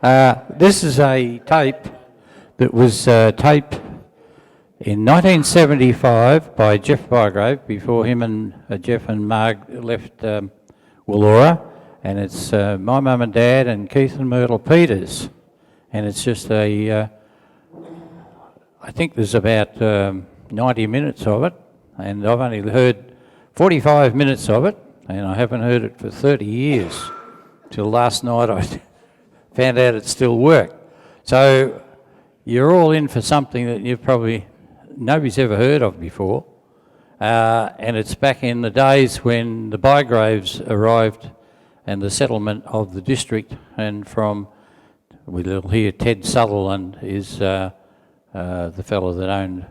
This is a tape that was taped in 1975 by Geoff Bygrave before him and Geoff and Marg left Willaura, and it's my mum and dad and Keith and Myrtle Peters, and it's just I think there's about 90 minutes of it, and I've only heard 45 minutes of it, and I haven't heard it for 30 years. Till last night I found out it still worked. So you're all in for something that nobody's ever heard of before. And it's back in the days when the Bygraves arrived and the settlement of the district, and we'll hear Ted Sutherland is the fellow that owned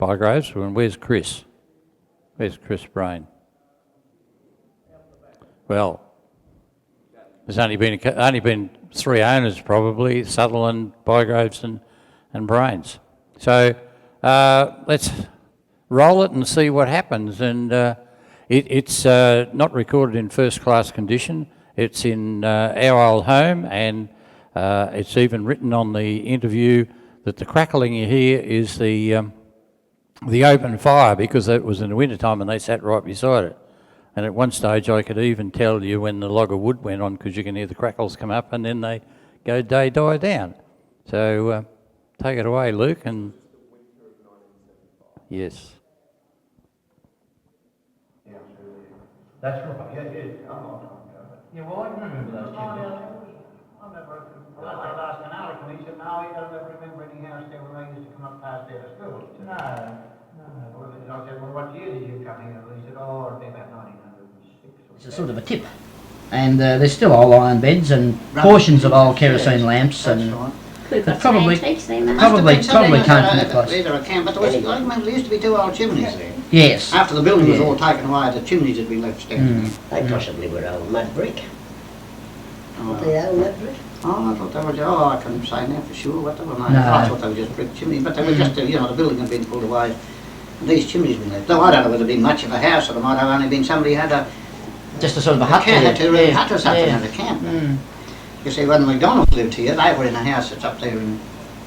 Bygraves. And where's Chris? Where's Chris Brain? Well, there's only been three owners probably, Sutherland, Bygraves and Brains. So let's roll it and see what happens. And it's not recorded in first class condition. It's in our old home, and it's even written on the interview that the crackling you hear is the open fire, because it was in the winter time and they sat right beside it. And at one stage I could even tell you when the log of wood went on, because you can hear the crackles come up and then they die down. So take it away, Luke. And yes. That's right. Yeah, well, I can remember those I was asking Alec, and he said, no, he doesn't ever remember any house there when they used to come up past there to school. No. I said, well, what year did you come here? And he said, oh, it'd be about 1906. It's a sort of a tip. And there's still old iron beds and portions of old kerosene lamps, and probably came from that place. Either a camp, but there used to be two old chimneys there. Yes. After the building was all taken away, the chimneys had been left standing. They possibly were old mud brick. Oh. Were they old mud brick? Oh, I thought they were, I couldn't say now for sure what they were made. I thought they were just brick chimneys, but they were just, the building had been pulled away. And these chimneys had been left. Though I don't know whether it had been much of a house, or there might have only been somebody had just a sort of a hut. Hut or something at a camp. You see, when the McDonald's lived here, they were in a house that's up there in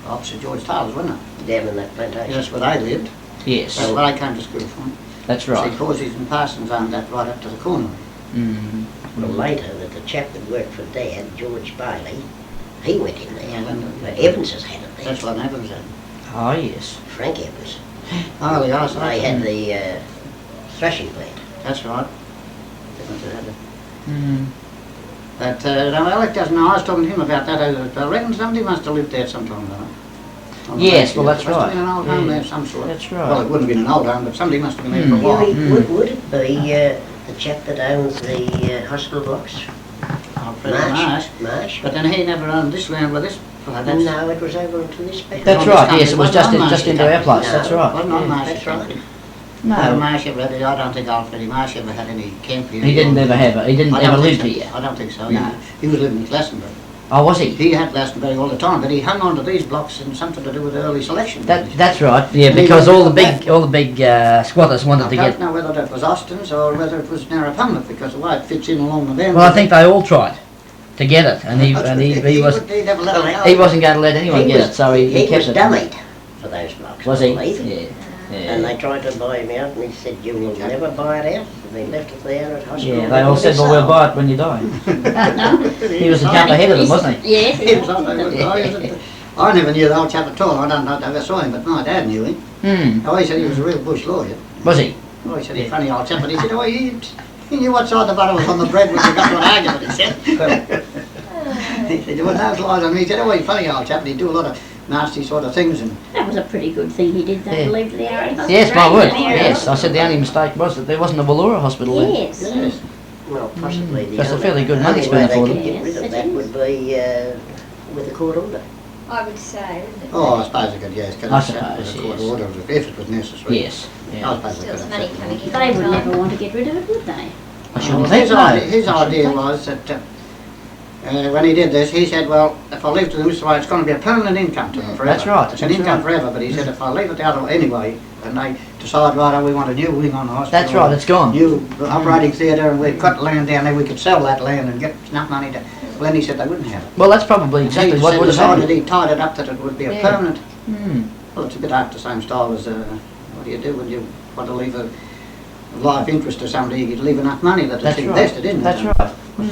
opposite George Taylor's, wasn't it? Down in that plantation. That's where they lived. Yes. That's where they came to school from. That's right. See, Causeys and Parsons owned that right up to the corner. Well, later, that the chap that worked for Dad, George Bailey, he went in there. Yeah, Evans has had it there. That's what Evans had. Oh, yes. Frank Evans. Oh, yes. They had the thrashing plant. That's right. Evans had it. But no, Alec doesn't know. I was talking to him about that. I reckon somebody must have lived there sometime, though. Yes, well, that's right. Must have been an old home there of some sort. That's right. Well, it wouldn't have been an old home, but somebody must have been there for a while. Would it be the chap that owns the hospital blocks? Marsh. But then he never owned this land with this. No, it was over onto this back. That's right, yes, it was just into our place, that's right. Wasn't on Marsh. That's right. No, Marsh ever had, I don't think Alfred Marsh ever had any camp here. He didn't ever have it, he didn't ever live here. I don't think so. No. He was living in Glastonbury. Oh, was he? He had Glastonbury all the time, but he hung on to these blocks in something to do with early selection. That's right, yeah, because all the big squatters wanted to get... I don't know whether that was Austin's or whether it was Narrapumlet, because the way it fits in along the bend. Well, I think they all tried to get it, and he wasn't going to let anyone get it, so he kept it. He was dummied for those blocks. Was he? Yeah. And they tried to buy him out, and he said, you will never buy it out. And they left it there at hospital. Yeah, they all said, well, we'll buy it when you die. He was a jump ahead of them, wasn't he? Yes. He was I never knew the old chap at all. I don't know if I ever saw him, but my dad knew him. Oh, he said he was a real bush lawyer. Was he? Oh, he said he's a funny old chap, but he said, oh, he knew what side the butter was on the bread when we got to an argument, he said. He said, there were no flies on me. He said, oh, he's a funny old chap, and he'd do a lot of nasty sort of things. And that was a pretty good thing he did, they believed the area. Yes, my word, yes. I said the only mistake was that there wasn't a Willaura hospital there. Yes. Well, possibly. That's a fairly good money spent for them. Get rid of that would be with a court order. I would say, wouldn't it? oh, I suppose it could, yes. I suppose, with a court yes. order if it was necessary. Yes. Yeah. I suppose Still it the could money have coming in. said. They would never want to get rid of it, would they? I shouldn't think so. His idea was that when he did this, he said, well, if I leave to them this way, it's going to be a permanent income to them forever. That's right. It's an income forever, but he said, if I leave it the other way anyway, and they decide, right, we want a new wing on the hospital. That's right, it's gone. New operating theatre, and we've got land down there, we could sell that land and get enough money to... Lenny said they wouldn't have it. Well, that's probably exactly He what would have decided happened. he tied it up that it would be a Yeah. permanent. Hmm. Well, it's a bit after the same style as, what do you do when you want to leave a life interest to somebody? You leave enough money that That's it's right. invested, isn't it? That's And right.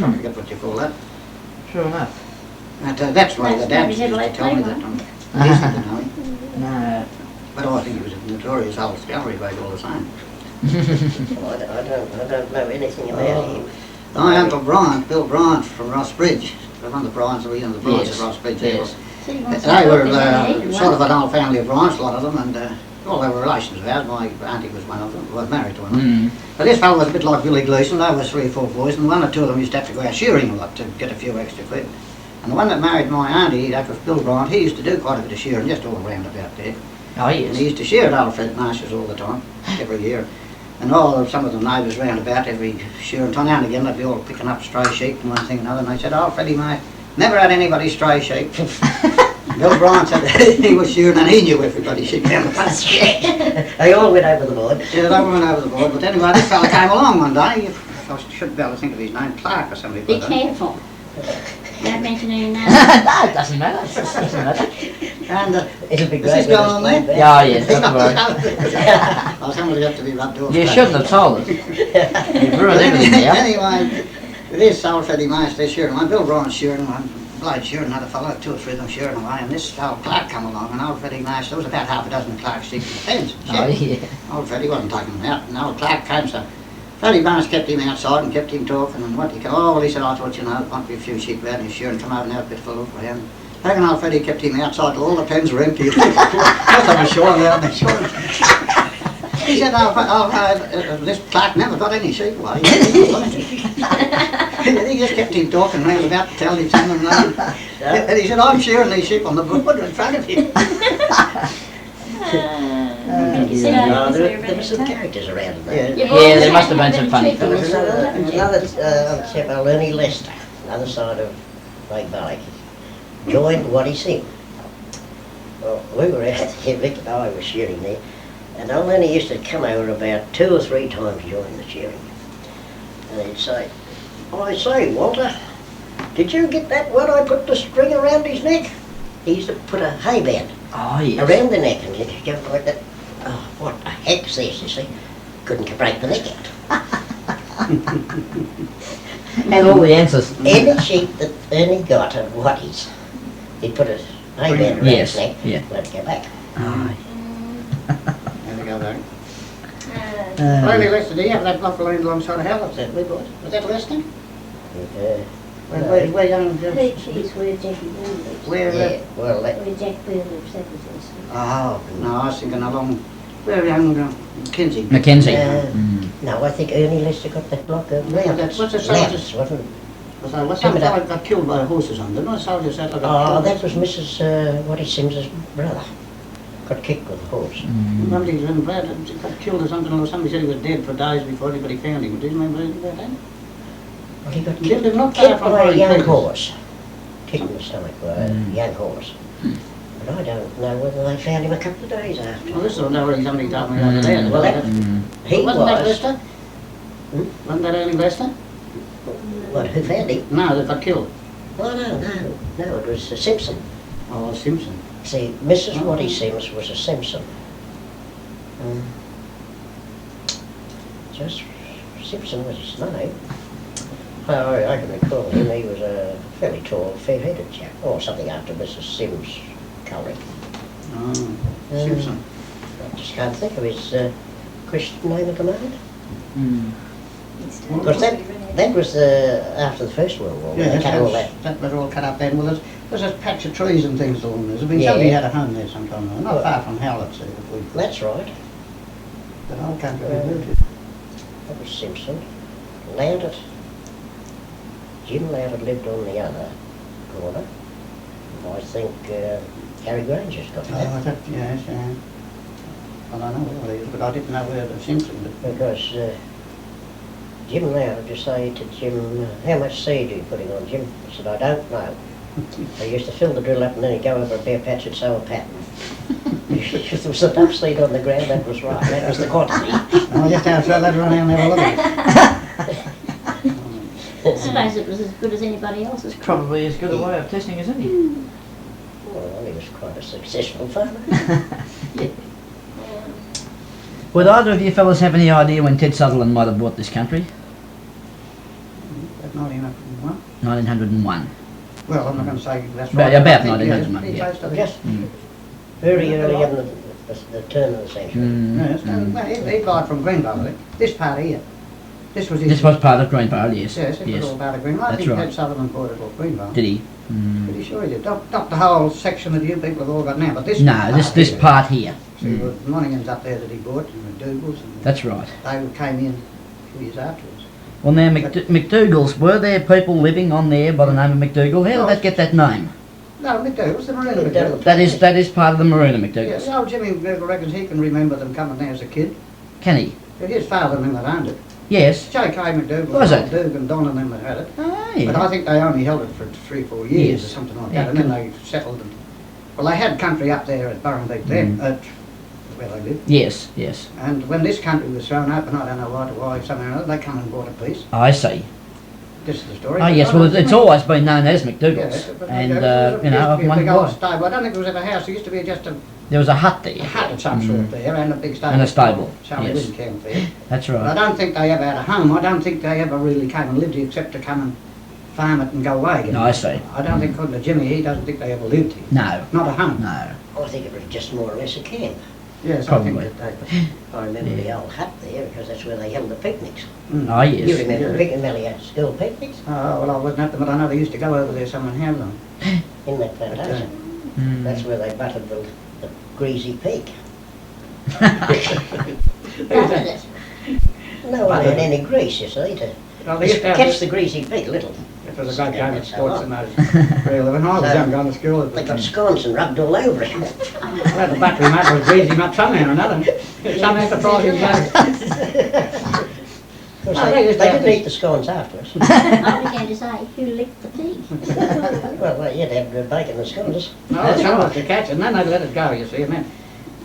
I forget what you call that. Sure enough. But that's why That's the dad probably used to like tell me that. Playground. He used to know him. No. But I think he was a notorious old scullery bag all the same. I don't know anything about him. My Uncle Brian, Bill Bryant from Ross Bridge, one of the Bryants, the Bryants Yes. at Ross Bridge, Yes. So he wants they to were talk to him, sort of an old family of Bryants, a lot of them, and well, they were relations of ours. My auntie was one of them, was married to one of them. Mm. But this fellow was a bit like Billy Gleeson. There was 3 or 4 boys, and 1 or 2 of them used to have to go out shearing a lot to get a few extra quid. And the one that married my auntie, that was Bill Bryant, he used to do quite a bit of shearing just all around about there. Oh, And he yes. used to shear at Alfred Marsh's all the time, every year. And some of the neighbours round about every shearing time, now and again they'd be all picking up stray sheep and one thing and another, and they said, "Oh, Freddie, mate, never had anybody stray sheep." Bill Bryant said he was shearing and he knew everybody's sheep down the place. They all went over the board. Yeah, they went over the board, but anyway, this fella came along one day, I should be able to think of his name, Clark or somebody. Be like that. careful. Don't mention any names. No, it doesn't matter. It doesn't matter. And It'll be is great. this going on there? Yeah, yes, don't worry. Oh, somebody got to be rubbed off. You shouldn't have told us. You've ruined everything now. Anyway, this old Freddie Marsh, they're shearing away. Bill Bryant's shearing one, bloke shearing another fellow, 2 or 3 of them shearing away, and this old Clark come along, and old Freddie Marsh, there was about half a dozen Clark sheep in the fence. Oh, yeah. Old Freddie wasn't taking them out, and old Clark came, so Freddie Marsh kept him outside and kept him talking, and what he came, oh, well, he said, I thought, you know, there might be a few sheep out in his shearing, come over and have a bit of a look around. I reckon old Freddie kept him outside till all the pens were empty. Most of them were shorn out, they shorn. He said, this Clark never got any sheep away. He just kept him talking round about to tell him something. And he said, I'm shearing these sheep on the board in front of him. There were some characters around in there. Yeah. Yeah, there must have been some funny There was fellas. another chap, Lenny Lester, another side of Lake Valley, joined Waddy Sim. Well, we were out there, Vic and I were shearing there, and old Lenny used to come over about 2 or 3 times during the shearing. And he'd say, I say, Walter, did you get that one I put the string around his neck? He used to put a hay band Oh, yes. around the neck and he'd go like that. Oh, what the heck's this, you see? Couldn't break the neck out. And all the answers. Any sheep that Ernie got at Waddy's, he'd put a hay band around Yes, his neck, yeah. let it go back. Oh, There we go, there. uh, Really, Lester, do you have that buffalo in alongside of hell? Was that Lester? Where young Geoff? He's where Jackie Ball lives. Where? Yeah, well, that, Where Jack Ball lives, that was his. Oh, no, I was thinking along, where young Mackenzie. Mackenzie. Uh, no, I think Ernie Lester got that block of Yeah, Loudons. that's- what's the Loudons, size? wasn't it? What's that fellow got killed by horses on? Didn't I soldier said like Oh, that was Mrs. Waddy Sims's brother. Got kicked with a horse. Somebody was in bad, got killed or something, or somebody said he was dead for days before anybody found him. Do you remember anything about that? Well, he got Killed him not far kicked from by a Holly young Peters. horse. Kicked in the stomach by a young horse. But I don't know whether they found him a couple of days after. Well, this is already somebody told me over there. Well, that- He Wasn't that was. Lester? Hmm? Wasn't that only Lester? What, who found him? No, that got killed. Oh, no, it was Simpson. Oh, Simpson. See, Mrs. Waddy Sims was a Simpson. Just Simpson was his name. I can recall him, he was a fairly tall, fair-headed chap, or something after Mrs. Sims' colouring. Oh, Simpson. I just can't think of his Christian name at the moment. Well, Because that was after the First World War. Yeah, when they cut all that. that was all cut up then. Well, there's a patch of trees and things along there. I mean, Yeah. somebody had a home there sometime, not far from Howlett's. That's right. But I can't Yeah. remember. That was Simpson. Loudon. Jim Loudon lived on the other corner. I think Harry Granger's got that. Oh, that, yes, yeah. Well, I know where it is, but I didn't know where the Simpson, but Because Jim Loudon just say to Jim, how much seed are you putting on, Jim? I said, I don't know. I used to fill the drill up and then he'd go over a bare patch and sow a pattern. If there was enough seed on the ground, that was right. That was the quantity. I'll just have to let run down there a little bit. suppose it was as good as anybody else's crop. Probably as good a way of testing as any. Well, he was quite a successful farmer. Would either of you fellas have any idea when Ted Sutherland might have bought this country? At 1901. 1901. Well, I'm not going to say that's About- right. about I think, 1901, pretty yeah. close to the- Just very early in the turn of the century. Yes, well, he died from Greenbow, I think. This part here. This was his... This was part of Greenbow, yes. Yes, it was all part of Greenbow. I That's think right. Ted Sutherland bought it off Greenbow. Did he? Pretty sure he did. Not the whole section that you people have all got now, but this No, part this here. part here. See, the Monaghan's up there that he bought, and the Dougal's, and That's right. they came in a few years afterwards. Well now, McDougall's, were there people living on there by the name of McDougall? How did that get that name? No, McDougal's the Marina McDougal. That is part of the Marina Yes, McDougall's. old Jimmy McDougal reckons he can remember them coming there as a kid. Can he? But his father and them that owned it. Yes. J.K. McDougal, Was it? Doug and Don and them that had it. Oh, But I yeah. think they only held it for 3 or 4 years Yes. or something like Yeah, that, and then they settled them. Well, they had country up there at Burrenbeek then, at where they lived. Yes, yes. And when this country was thrown open, I don't know why, something or other, they come and bought a piece. I see. This is the story. Oh yes, well it's always been known as McDougall's. Yeah, but And, there was you know, used to I've be a wondered big old why. stable. I don't think there was ever a house. There used to be just a There was a hut there. hut of some sort there and a big stable. And a stable, Charlie yes. didn't camp there. That's But I right. don't think they ever had a home. I don't think they ever really came and lived here except to come and farm it and go away again. No, I see. I don't think, according to Jimmy, he doesn't think they ever lived here. No, Not a home. no. I think it was just more or less a camp. Yes, Probably. I think that they... I remember the old hut there because that's where they held the picnics. Oh You yes. remember Yeah. the picnic, Melly had school picnics Oh, well, I wasn't at them, but I know they used to go over there some and have them. in that plantation. Mm. That's where they buttered the greasy pig. Buttered it. No one had any grease, you see, to Well, they used to have catch the greasy pig a little. It was a great game of That's sports a in lot. those real when I was So, young going to school. They got scones and rubbed all over it. Well, the battery mate was greasy much somehow or another. Some enterprising game. Of course, Oh, they they used to have didn't eat the scones afterwards. I began to say, who licked the pig? Well, you'd have the bacon and scones. No, some was to catch it, and then they'd let it go, you see, and then...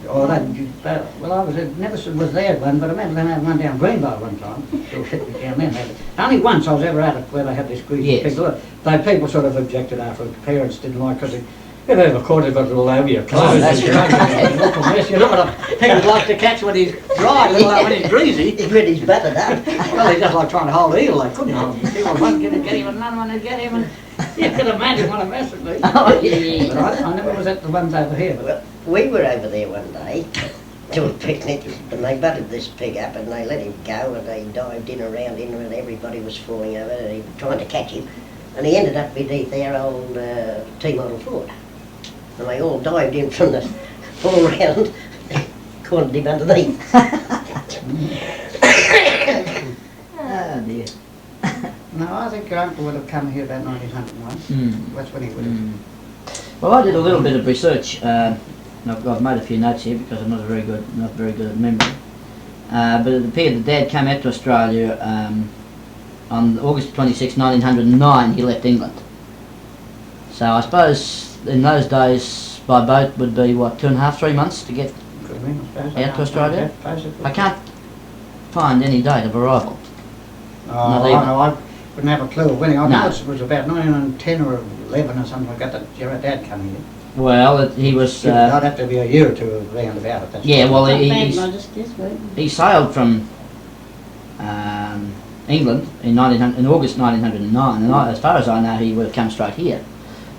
Well, I never was there one, but I remember they had one down Greenbow one time. Still fit me down there. Only once I was ever at it where they had this greasy Yes. pig. Look, people sort of objected after the parents didn't like because if they ever caught it, got it all over your clothes. That's right. You know what a pig would like to catch when he's dry, let alone when he's greasy. When he's buttered up. Well, he's just like trying to hold an eel, they couldn't hold him. People one get him, and another one would get him, and you can imagine what a mess it'd be. Oh yeah. But I never was at the ones over here. But Well, we were over there one day to a picnic and they buttered this pig up and they let him go and they dived in around him and everybody was falling over and he was trying to catch him and he ended up beneath their old T-model Ford and they all dived in from the all round, cornered him underneath. Oh dear. no, I think your uncle would have come here about 1901. Mm. That's when he would have. Mm. Well, I did a little bit of research. And I've made a few notes here because I'm not very good at memory. But it appeared that Dad came out to Australia on August 26, 1909. He left England. So I suppose in those days by boat would be what 2.5, 3 months to get. Could have been, I suppose. Out to Australia? Basically. I can't find any date of arrival. Oh, Not I even. know, I wouldn't have a clue of when. I No. know it was about 1910 or 11 or something like that your dad came here. Well, he was. I'd have to be a year or two around about it. That's Yeah, well, Not bad he's, modest, this week. he sailed from England in August 1909, and as far as I know, he would have come straight here.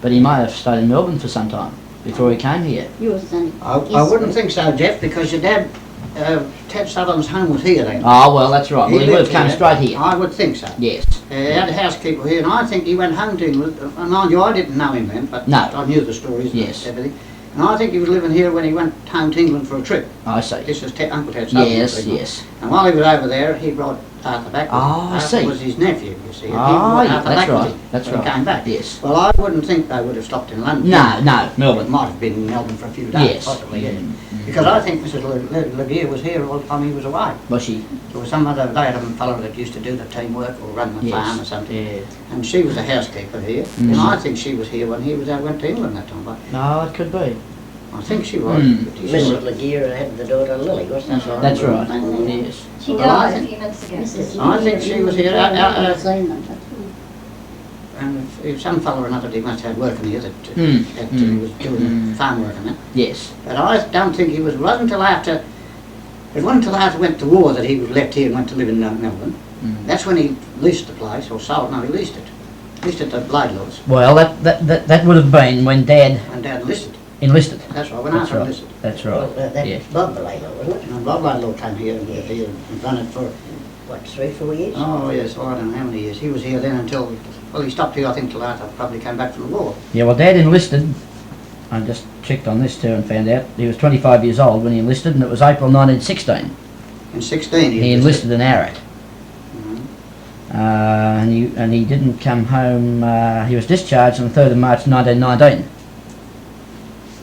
But he may have stayed in Melbourne for some time before he came here. Yours is only I wouldn't think so, Geoff, because your dad, Ted Sutherland's home was here then. Oh, well, that's right. Well, he would have lived come here. straight here. I would think so. Yes. He had a housekeeper here, and I think he went home to England. And mind you, I didn't know him then, but No. I knew the stories Yes. and everything. And I think he was living here when he went home to England for a trip. I see. This is Uncle Ted Sutherland. Yes, you know. yes. And while he was over there, he brought Arthur back. with him. Oh, I Arthur see. was his nephew, you see. and he Oh, brought yeah, Arthur that's back with right. him That's when right. he came back. Yes. Well, I wouldn't think they would have stopped in London. No, no, It Melbourne. might have been in Melbourne for a few days, Yes. possibly, yeah. Mm, Because I think Mrs. Legear was here all the time he was away. Was she? There was some other, they had a fellow that used to do the teamwork or run the farm or Yes. something. Yeah. And she was a housekeeper here. Mm. And I think she was here when he was out, went to England that time. But No, it could be. I think she was. Mm. Pretty Mrs. sure. Legear had the daughter Lily, wasn't it? That's right. Yes. She Well, I died a think- few months ago. I think she was here. I've seen them, but- And if some fellow or another, he must have work in here that he was doing farm work and that. Yes. But I don't think it wasn't until after, it wasn't until after went to war that he was left here and went to live in Melbourne. That's when he leased the place, or sold, no, he leased it. Leased it to Bygrave. Well, that would have been when Dad And Dad enlisted. enlisted. That's right, when That's Arthur right. enlisted. That's Well, right. that's Yeah. Bob Bygrave, wasn't it? And Bob Bygrave came here and lived here and run it for, What, 3-4 years? oh yes, I don't know how many years. He was here then until, well, he stopped here I think till Arthur probably came back from the war. Yeah, well, Dad enlisted. I just checked on this too and found out he was 25 years old when he enlisted, and it was April 1916. In 16 He enlisted in Ararat. Mhm. And he didn't come home. He was discharged on the 3rd of March 1919.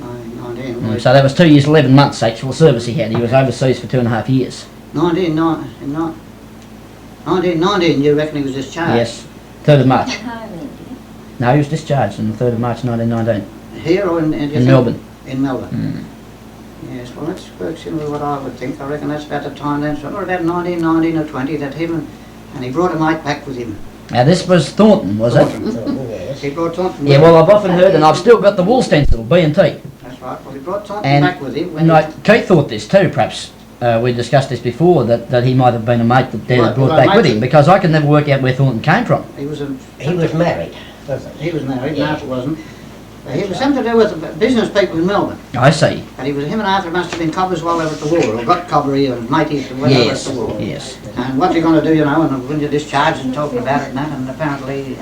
19, So that was 2 years 11 months actual service he had. He was overseas for 2.5 years. 1919, you reckon he was discharged? Yes, 3rd of March. Home then, did you? No, he was discharged on the 3rd of March 1919 Here or in do you in think? Melbourne. In Melbourne. Mm. Yes, well that works in with what I would think. I reckon that's about the time then, so about 1919 or 20 that him and he brought a mate back with him. Now this was Thornton, was it? Thornton. Yes. He brought Thornton Yeah, with well I've often heard, and I've still got the wool stencil, B&T. him. That's right, well he brought Thornton And, back with him when and Keith thought this too, perhaps. We discussed this before, that he might have been a mate that Dad had brought back with him, because I could never work out where Thornton came from. he was He was married, wasn't he? he was married, Yeah. and Arthur wasn't. He was something to do with business people in Melbourne. I see. And him and Arthur must have been cobbers while they were at the war, or got cobbery and mateys when they were at Yes, the war. yes. And what they're going to do, you know, and when you're discharged and talking about it and that, and apparently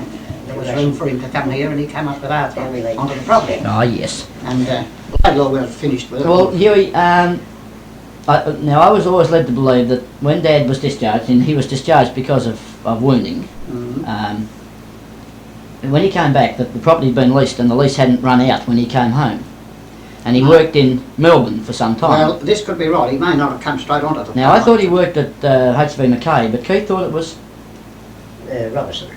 there was room for him to come here and he came up with Arthur onto the property. Ah, yes. And Bygrave was finished with it. Well, Hughie, now I was always led to believe that when Dad was discharged, and he was discharged because of wounding, Mhm. and when he came back, that the property had been leased and the lease hadn't run out when he came home. And he worked in Melbourne for some time. Well, this could be right. He may not have come straight onto the Now I thought he worked at HV Mackay, but Keith thought it was... Robertson,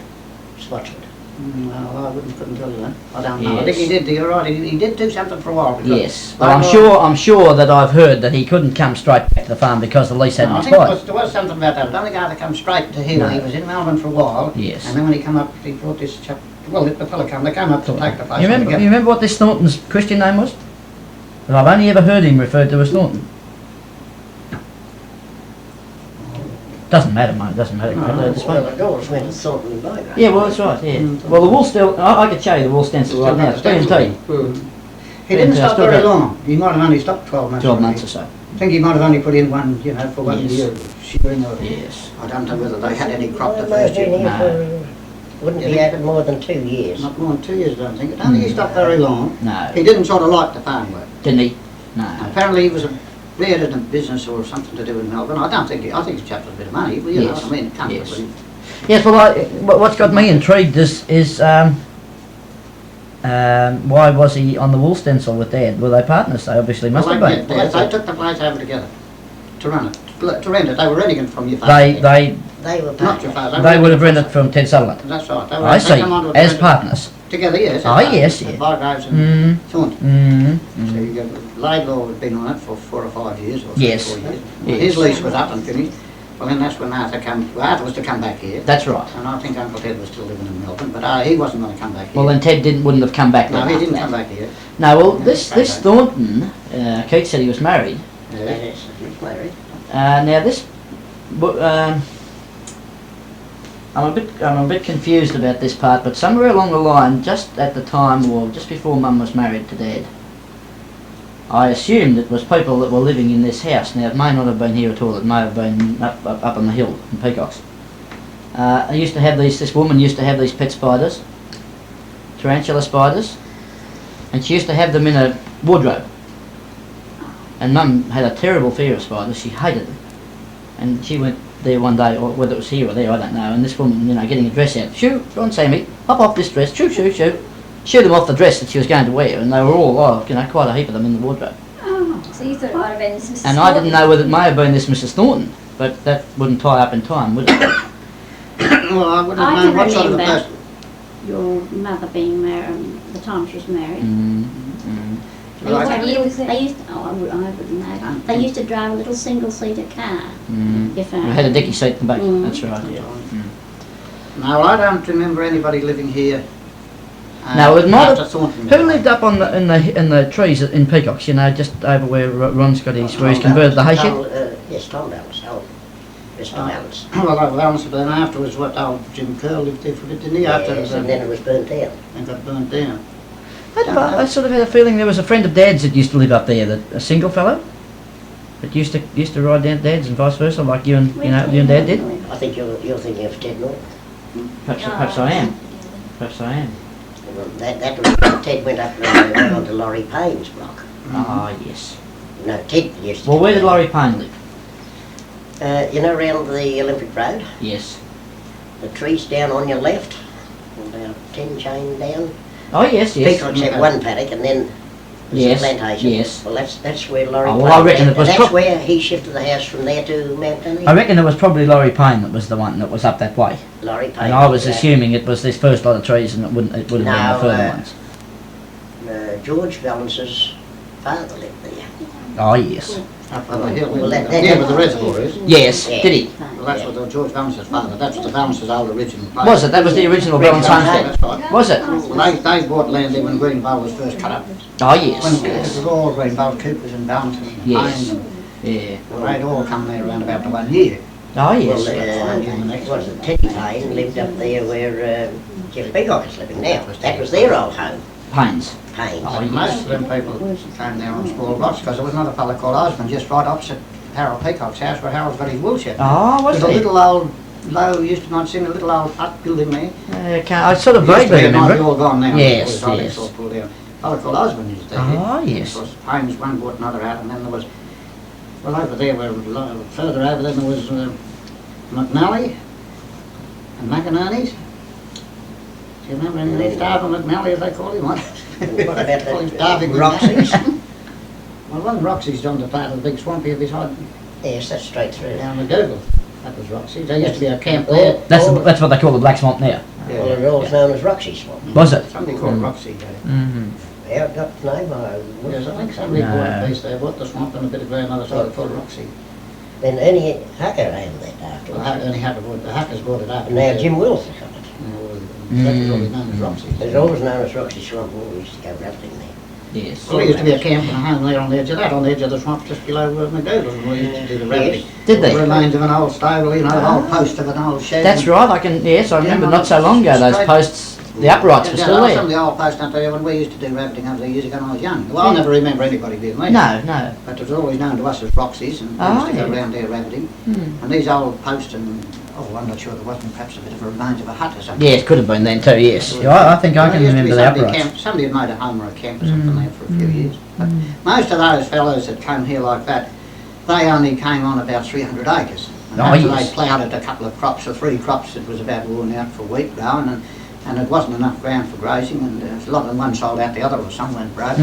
Spotswood. Well, couldn't tell you that. I don't know. I Yes. think he did. You're right. He did do something for a while. because Yes, but I'm Bygrave- sure that I've heard that he couldn't come straight back to the farm because the lease hadn't No, I think expired. there was something about that. I don't think Arthur come straight to here. No. He was in Melbourne for a while. Yes. And then when he come up, he brought this chap. Well, the fella they came up to take the place. You remember what this Thornton's Christian name was? But I've only ever heard him referred to as Thornton. Doesn't matter, mate, doesn't matter. Well, the doors went to Thornton and Bygrave. Yeah, well, that's right, yeah. Well, the wool still, I could show you the wool stencil right now, it's B&T. He didn't Yeah, stop still very got- long. He might have only stopped 12 months. 12 months or so. I think he might have only put in one, you know, for 1 Yes. year shearing or... Yes. I don't know whether they had any crop the Well, first been year. here No. for, wouldn't be out of more than 2 years. Not more than 2 years, I don't think. I don't think he stopped very long. No, He didn't sort of like the farm work. didn't he? No. Apparently he was reared in a business or something to do in Melbourne. I think he's chapped a bit of money, but you know Yes. what I mean, comfortably. Yes, well, what's got me intrigued is why was he on the wool stencil with Dad? Were they partners? They obviously must have been. They took the place over together to run it, to rent it. They were renting it from your father. They were Not your partners. father. They would have rented from Ted Sutherland. That's right. They were, I they see, come onto it as to rent it partners. together, yes. Oh, yes, yeah. Bygraves and Thornton. So Mm. you got Laidlaw had been on it for 4 or 5 years or Yes. 4 years. Yes. His lease was up and finished. Well, then that's when Arthur was to come back here. That's right. And I think Uncle Ted was still living in Melbourne, but he wasn't going to come back here. Well, then Ted wouldn't have come back no, then he after didn't that. come back here. No, well, this Thornton, Keith said he was married. Yeah. Yes, he was married. Now this, I'm a bit confused about this part, but somewhere along the line, just at the time or just before Mum was married to Dad, I assumed it was people that were living in this house. Now it may not have been here at all. It may have been up on the hill in Peacocks. I used to have this woman used to have these pet spiders, tarantula spiders, and she used to have them in a wardrobe. And Mum had a terrible fear of spiders. She hated them. And she went there one day, or whether it was here or there, I don't know. And this woman, you know, getting a dress out. Shoo, go on, Sammy, hop off this dress. Shoo, shoo, shoo. Shoo them off the dress that she was going to wear. And they were all, you know, quite a heap of them in the wardrobe. Oh, So you thought it might have been Mrs. And I didn't know whether it may have been this Mrs. Thornton, but that wouldn't tie up in time, would it? Well, I wouldn't I have can known what sort of a remember. person. Your mother being married, the time she was married. They Well, used to I- have a little- they used to, I wouldn't know. They used to drive a little single-seater car. Your We father. had a dicky seat in the back, Mm. that's right, yeah. No, I don't remember anybody living here. No, it might after have. Thornton. Who lived up on in the trees in Peacocks? You know, just over where Ron's got his, where he's converted the hay shed. Yes, Tom Dallas. Oh, Mr. Dallas. Well, over Valence, but then afterwards, what old Jim Curl lived there for a bit, didn't he? After Yes, and then it was burnt down. and got burnt down. I sort of had a feeling there was a friend of Dad's that used to live up there, a single fellow that used to ride down to Dad's and vice versa, like you and Dad did. I think you're thinking of Ted North. Perhaps I am. Perhaps I am. Well, that was Ted went up onto Laurie Payne's block. Ah, yes. No, Ted used to. Well, where did Laurie Payne live? You know, around the Olympic Road, Yes. the trees down on your left, about 10 chain down. Oh, yes, yes. Peacocks had one paddock and then there's Yes, a plantation. yes. Well, that's where Laurie Oh, well, I Payne reckon lived, it was and that's prob- where he shifted the house from there to Mount Dunedin. I reckon it was probably Laurie Payne that was the one that was up that way. Laurie Payne. And I was assuming it was this first lot of trees and it would have been the No, further ones. George Valence's father lived there. Oh, yes. Up on the hill, Well, that- yeah, where the reservoir is. Yes, Yeah. did he? Well, that's what the George Valence's father, that's the Valence's old original place. Was it? That was the original Valence homestead. That's right. Was it? Well, they bought land there when Greenvale was first cut up. Oh, yes. When it Yes. was all Greenvale, Coopers and Valence and Yes. Payne and Yeah. well, they'd all come there around about the 1 year. Oh, yes. What was it? Teddy Payne lived up there where Geoff Bygrave is living now. That was their old home, Paynes. Payne. Oh, yes. Most of them people came there on small lots because there was another fellow called Osmond just right opposite Harold Peacock's house where Harold's got his wool shed. Oh, was There's a it? little old, low, used to not seen a little old hut building there. I sort of vaguely remember It's it. all gone now. Yes, It was yes. all pulled down. A fellow called Osmond used to there. Oh, yes. Of course, Payne's one bought another out, and then there was, well, over there, further over, then there was McNally and McInerney's. Do you remember any of these? Darvin McNally, as they call him? What What about Call him that Darvin Roxy's? McNally. Well, one Roxy's on the part of the big swampy beside Yes, that's straight through. down the Google. That was Roxy's. There used to be a camp there. That's what they call the Black Swamp now. Well, it was known as Roxy Swamp. Was it? Somebody called Roxy. Mm-hmm. Yeah, it got its name. Yes, I think somebody No. bought a piece there, bought the swamp and a bit of ground on the other side called Roxy. Then Ernie Hucker owned that Well, afterwards. only had to bought, the Hackers bought it up. And now Jim Wills has got it. That was always known as Roxy. It was always known as Roxy Swamp. We used to go rafting there. Yes. Well, there used to be a camp and a home there on the edge of that, on the edge of the swamp just below McDougall's, and we used to do the rafting. Did they? The remains of an old stable, you know, an old post of an old shed. That's right. I remember not so long ago those posts, the uprights were still Some there. of the old posts out there when we used to do rafting over the years ago when I was young. Well, I never remember anybody doing that. No. But it was always known to us as Roxy's, and we Oh, used to go yeah. round there rafting. Hmm. And these old posts and, I'm not sure, there wasn't perhaps a bit of a remains of a hut or something. Yeah, it could have been then too. Yes. Yeah, I think I There can used to be remember the somebody uprights. camp- Somebody had made a home or a camp or something there for a few years. But most of those fellows that came here like that, they only came on about 300 acres. And Oh, after yes. they ploughed it a couple of crops or 3 crops, it was about worn out for wheat growing, and it wasn't enough ground for grazing, and a lot of them one sold out the other, or some went broke.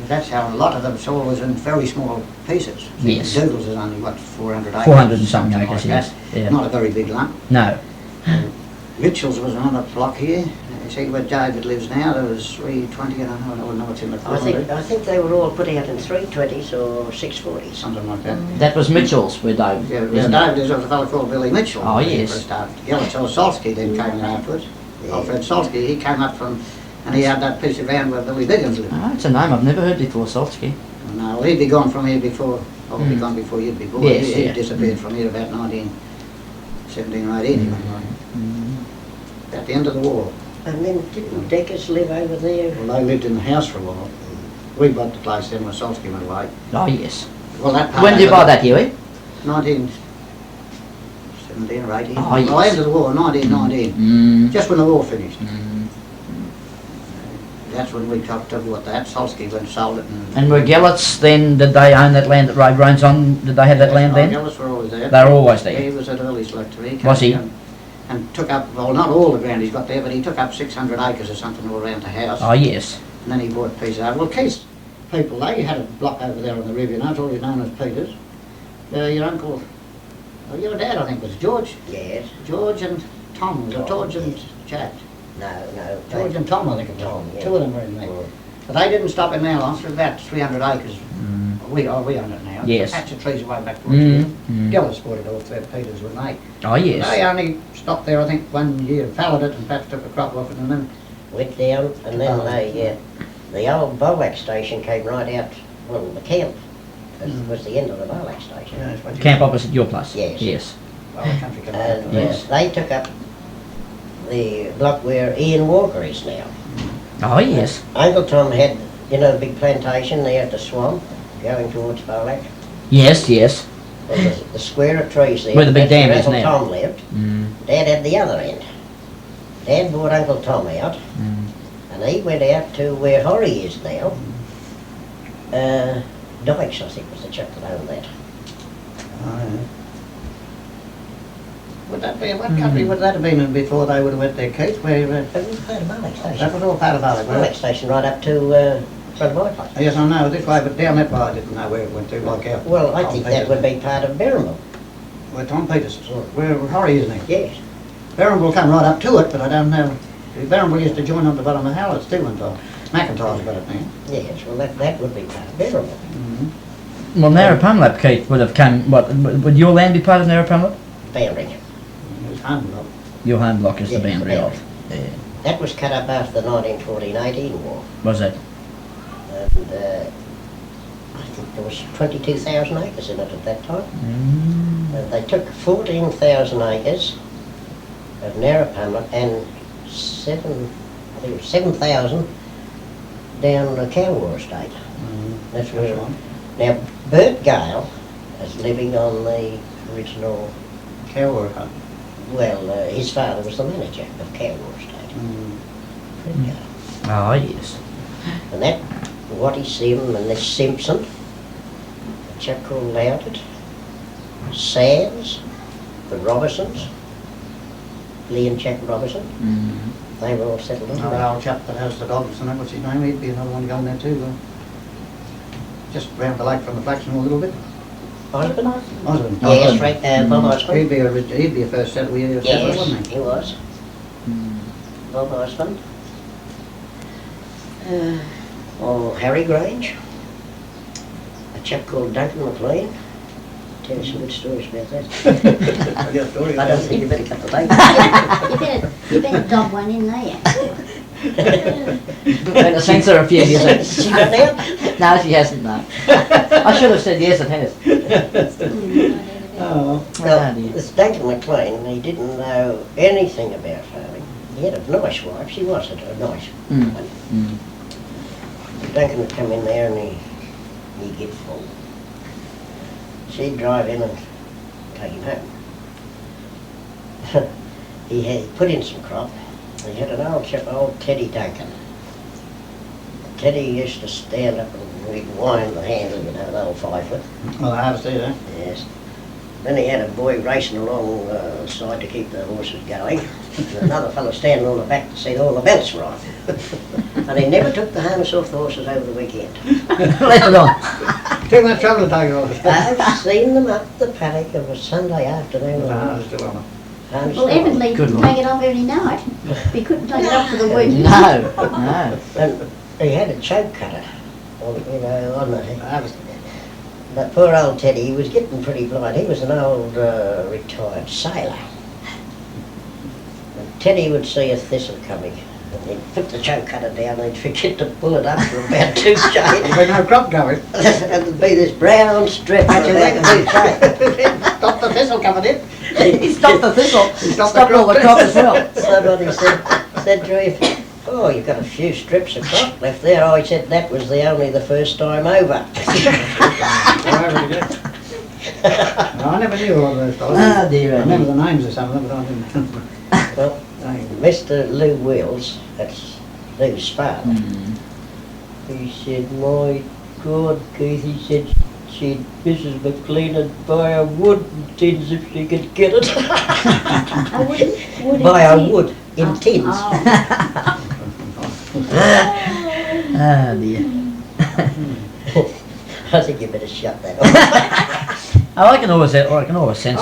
That's how a lot of them soil was in very small pieces. Yes. Doodles is only, what, 400 acres? 400 and something like acres, that. yes. Yeah. Not a very big lump. No. Mitchell's was another block here. You see where David lives now, there was 320, and I don't know what's in the corner. I think they were all put out in 320s or 640s. Something like that. That was Mitchell's where Dave, Yeah, isn't it? David is a fellow called Billy Mitchell. Oh, when he yes. first started. Yellowtail Solsky then came in afterwards. Yeah. Alfred Solsky, he came up from, and he had that piece of land where Billy Biggins lived. Oh, it's a name I've never heard before, Solsky. No, well, he'd be gone from here before, or he'd be gone before you'd be born. Yes, he yeah. disappeared from here about 1917 or 18. He went away. At the end of the war. And then didn't Deckers live over there? Well, they lived in the house for a while. We bought the place then when Solsky went away. Oh, yes. Well, that part When did you over buy there- that, Huey? 1917 or 18. Oh, yes. Well, end of the war, 1919. Just when the war finished. That's when we talked about that. Solsky went and sold it. And were Gellets then, did they own that land that Ray Roan's on? Did they have that land then? Gillis were always there. They were always Yeah, there. he was an early selector. He Was he? came and took up, well, not all the ground he's got there, but he took up 600 acres or something all around the house. Oh, yes. And then he bought pieces out. Well, Keith's people, they had a block over there on the river, you know, it's always known as Peter's. Your uncle, your dad, I think, was George. Yes. George and Tom, was it George and Jack? No. George and Tom, I think it was. Tom, yeah. 2 of them were in there. But they didn't stop in there long, for about 300 acres we own it now. Yes. Patch of trees way back towards here. Mm. Gillis bought it off there, Peters, when they. Oh yes. They only stopped there, I think, 1 year, fallowed it and perhaps took a crop off it and then. Went down, and then the old Bolac station came right out, well, the camp. It was the end of the Bolac station. Yeah, that's what you- Camp opposite your place. Yes. Yes. Well, the country come out. And Yes. they took up the block where Ian Walker is now. Oh yes. Uncle Tom had, you know, the big plantation there at the swamp, going towards Bolac. Yes. Yes. Well, the square of trees there. Where the big that's dam is Uncle now. Tom lived. Mm. Dad had the other end. Dad brought Uncle Tom out, Mm. and he went out to where Horry is now. Dykes, I think, was the chap that owned that. Oh, yeah. Would that be, what country would that have been in before they would have went there, Keith? Where, It was part of Bolac that station. was all part of Bolivar. Bolac station right up to front of my place. Yes, I know, this way, but down that way I didn't know where it went to, like out. Well, I Tom think Peters. that would be part of Berrimble. Where Tom Peters, where Horry is now. Yes. Berrimble come right up to it, but I don't know. Berrimble used to join on the bottom of Howard's too one time. McIntyre's got it now. Yes, well, that would be part of Berrimble. Mm-hmm. Well, Narrapumlap, Keith, would have come. What would your land be part of Narrapumlap? Boundary. It was home block. Your home block is Yes, the boundary the of. Yeah. That was cut up after the 1914-18 war. Was it? And I think there was 22,000 acres in it at that time. Mm. And they took 14,000 acres of Narrapumlap and 7,000 down the Cowar estate. That's where. one. Now, Bert Gale is living on the original. Cowar hut. Well, his father was the manager of Cowar estate. Bert Gale. Oh yes. And that, Watty Sim and this Simpson, a chap called Loudon, Sands, the Robertsons, Lee and Jack Robertson, Mm. they were all settled on Oh, the that. old chap that has the dogs and that, what's his name? He'd be another one going there too. Just round the lake from the Flaxman a little bit. Osborne? Osborne. Yes, right, Bob Osborne. He'd be a first settler, wouldn't Yes, he? he was. Bob Osborne. Harry Grange, a chap called Duncan McLean. Tell you some good stories about that. I don't think you better cut the bait. You better dob one in there. Better censor a few. Yes. She got out? No, she hasn't. No. I should have said yes. It has. Oh, Well, dear. this Duncan McLean, he didn't know anything about farming. He had a nice wife, she wasn't a nice Mm. woman. Mm. Duncan would come in there and he'd get full. She'd drive in and take him home. He had put in some crop. He had an old chap, old Teddy Duncan. Teddy used to stand up and we'd wind the handle, you know, the old 5 foot. well, I have to say Yes. Then he had a boy racing along the side to keep the horses going, and another fellow standing on the back to see that all the belts were on. And he never took the harness off the horses over the weekend. Left it on. that. Too much trouble to take off. I've seen them up the paddock of a Sunday afternoon. No, still on it. Harness Well, on. evidently Good didn't one. take it off every night. We couldn't take it off for the week. No. No. And he had a choke cutter, on, you know, on the... I was- But poor old Teddy, he was getting pretty blind. He was an old retired sailor. And Teddy would see a thistle coming, and he'd put the choke cutter down and he'd forget to pull it up for about 2 There'd chains. be no crop going. And there'd be this brown strip on the back of 2 chains. Stop the thistle coming in. He stopped the thistle. He stopped Stopped the all the crop. crop as well. Somebody said to him, "Oh, you've got a few strips of crop left there." Oh, he said that was only the first time over. I never knew all those fellas. Ah, dear. I remember the names of some of them, but I didn't. Well, Mr. Lou Wills, that's Lou's father, Mm. he said, "My God, Keith," he said, Mrs. McLean would buy a wooden tins if she could get it." I wouldn't. Buy a wood in tins. Oh. Ah, dear. I think you better shut that off. Oh, I can always censor Oh,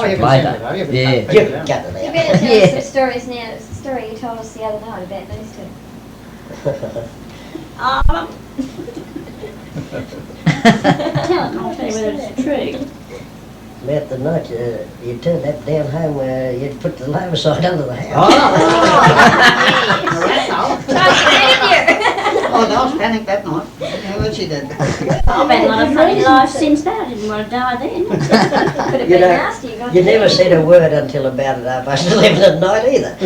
you it can later. censor it, oh, you can Yeah. cut You it can out. cut it You out. better tell Yeah. us some stories now. It's the story you told us the other night about those two. Tell it and I'll tell you whether it's true. About the night you turned that down home, you'd put the lower side under the house. Oh, I was panicked that night. Yeah, what she did. I've had a lot of funny lives since that. I didn't want to die then. Could have You been know, nasty. You never said a word until about 11:30 at night either.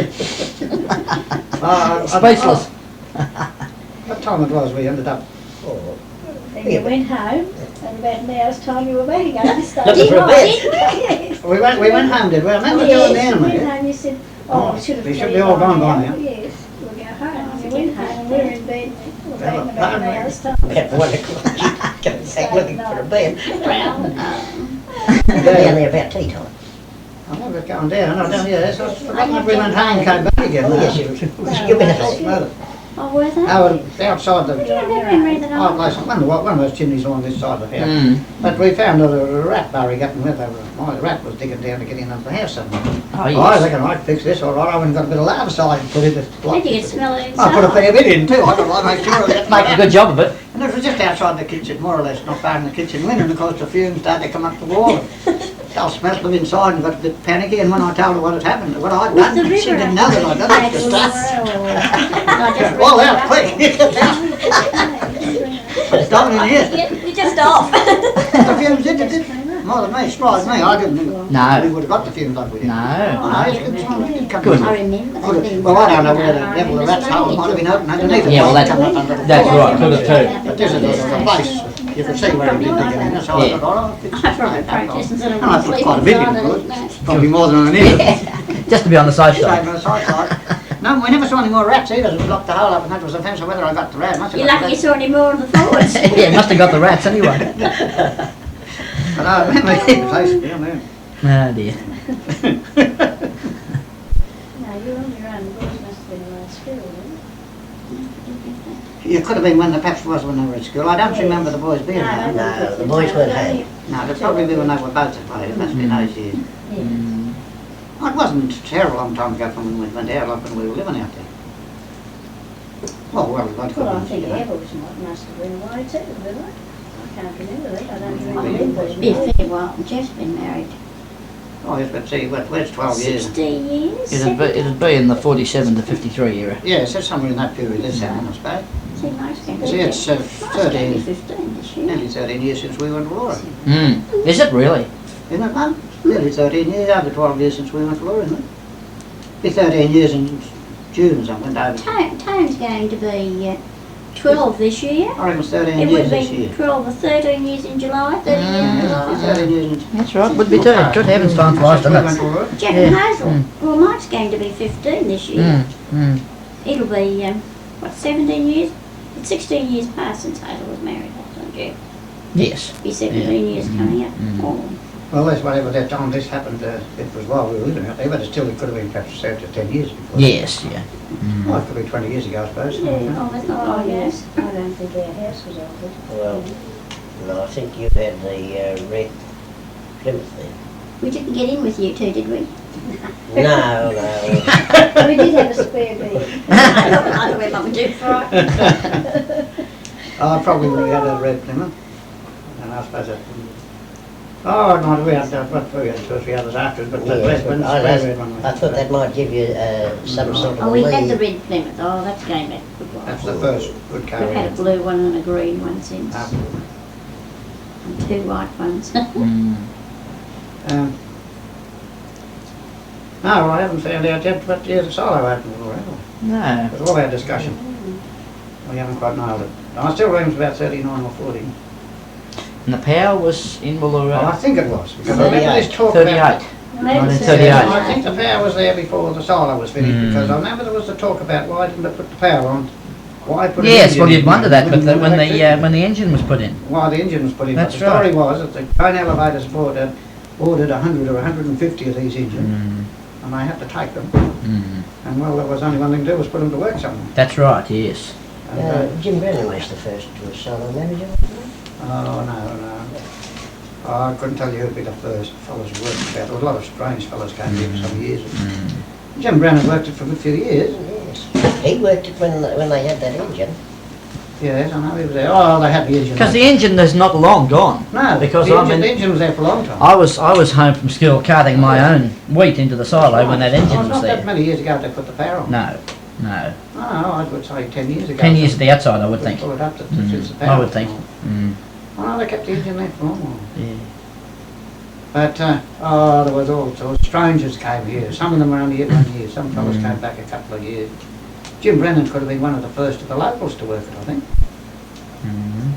Speechless. What time it was we ended up? Oh, Then you went home, and about an hour's time you were back again. You Looking for a bed. We went home, did we? I remember Yes, going down you went there. home, you said, Oh, oh, I should have we should told be you all gone by now. Yes, we'll go home. And we went home and we were in bed. We were back in about an hour's time. About 1 o'clock, going back looking for a bed. Brown. Down there about tea time. I remember going down, I down here, so I forgotten if we went home and came back again. Oh, yes, you been asleep. Oh, were they? Outside the Do you have that memory that Oh, I... place, one of those chimneys along this side of the house. Mm. But we found a rat Barry getting with her. My rat was digging down to get in under the house somewhere. Oh, I yes. reckon I'd fix this all right. I went and got a bit of larvicide and put in the block. Did you smell it I put a inside? fair bit in too. I got to make sure of that. Make a good job of it. And it was just outside the kitchen, more or less, not far in the kitchen window, and of course the fumes started to come up the wall. I smelled them inside and got a bit panicky, and when I told her what had happened, what I'd Was done, the she river didn't know that I'd done it. Just Well, well, out quick! It's done in here. You're just off. The fumes did it. More than me, surprised me. I didn't think No. we would have got the fumes like we did. No. Oh, it's come Good. in. I remember that being Well, I don't know where the devil the rat's hole might have been open underneath it. Yeah, well, Come up under the That's floor. right, could have too. But this is a place, you can see where it did dig in, so I Yeah. thought, oh, fix I probably it. protested and And I put quite a bit into it, probably more than I needed. Just to be on the safe Stayed side. on the side side. No, we never saw any more rats either, we locked the hole up and that was the fence, so whether I got the rat, must have You're got lucky the you rat. saw any more of the forwards. Yeah, must have got the rats anyway. But I remember the place down there. Oh dear. No, you're on your own. The boys must have been around school, weren't It could have been when the perhaps was when they were at school, I don't remember the boys being No, home. No, the boys weren't home. No, it'd probably be when they were both at play, it must be those years. Mm. Well, it wasn't a terrible long time ago from when we went out, like when we were living out there. Well, we got Well, I think Evans must have been away too, didn't they? I can't remember that. I don't remember. It's been a fair while. Geoff's been married. Oh, yes, but see, where's 12 years? 60 years? It'd be in the 47 to 53 era. Yes, it's somewhere in that period, this time, I suppose. See, Mike's going to See, it's Mike's going to be 13, 15 this year. nearly 13 years since we went to Willaura. Mm. Is it really? Isn't it, Mum? Nearly 13 years, over 12 years since we went to Willaura, isn't it? Be 13 years in June or something, David. Tone's going to be 12 this year. I reckon it's 13 It would years have this been year. 12 or 13 years in July, 13 years in Be July. 13 years in That's right, would be too. Good heavens, time flies, since we doesn't went it? to Willaura. Jeff Yeah. and Hazel. Well, Mike's going to be 15 this year. Mm. Mm. It'll be, 17 years? It's 16 years past since Hazel was married, hasn't it, Jeff? Yes. Be 17 years coming up. Mm. Oh. Well, that's whatever that time this happened, it was while we were living out there, but still it could have been perhaps 7 to 10 years before. Yes, yeah. Well, it could be 20 years ago, I suppose. Yeah, oh, that's not long, yes. I don't think our house was altered. Well, no, I think you had the red Plymouth then. We didn't get in with you two, did we? No, no. We did have a spare bed. I don't know where Mum do for it. I probably would have had a red Plymouth. And I suppose that. Oh, no, we had two or three others after, but the Yes, red but one's I red one. I thought that might give you some sort of Oh, we had the lead. red Plymouth. Oh, that's going back a good while. That's the first good car. We've had a blue one and a green one since. Ah. And 2 white ones. Mm. No, I haven't found out yet what year the silo opened or whatever. No. It was all our discussion. We haven't quite nailed it. I still reckon it's about 39 or 40. And the power was in Well, I Willaura. think it was, because I remember this talk 38. about... 1938. I think the power was there before the silo was finished, Mm. because I remember there was the talk about why didn't they put the power on? Why put an Yes, engine well in you'd wonder that, but when when electricity- the engine was put in. Why the engine was put in. That's But the story right. was that the train elevators board had ordered 100 or 150 of these engines, Mm. and they had to take them. Mm. And well, there was only one thing to do, was put them to work somewhere. That's right, yes. And, Jim Brennan was the first solo manager. oh, no. I couldn't tell you who'd be the first fellows who worked about. There was a lot of strange fellows came here for some years. Mm. Jim Brennan worked it for a good few years. Yes. He worked it when they had that engine. Yes, I know he was there. Oh, they had the engine. Because the engine is not long gone. No, because the I engine, mean- the engine was there for a long time. I was home from school carting my own wheat into the silo when that engine Oh, was not that there. many years ago they put the power on. No, no. Oh, I would say 10 years ago. 10 years at the outside, I would They think. pulled it up to, Mm, since the power I would was think. on. Mm, Oh, no, they kept the engine there for a long while. yeah. But, there was all sorts. Strangers came here. Some of them were only here 1 year. Some fellas came back a couple of years. Jim Brennan could have been one of the first of the locals to work it, I think. Mm.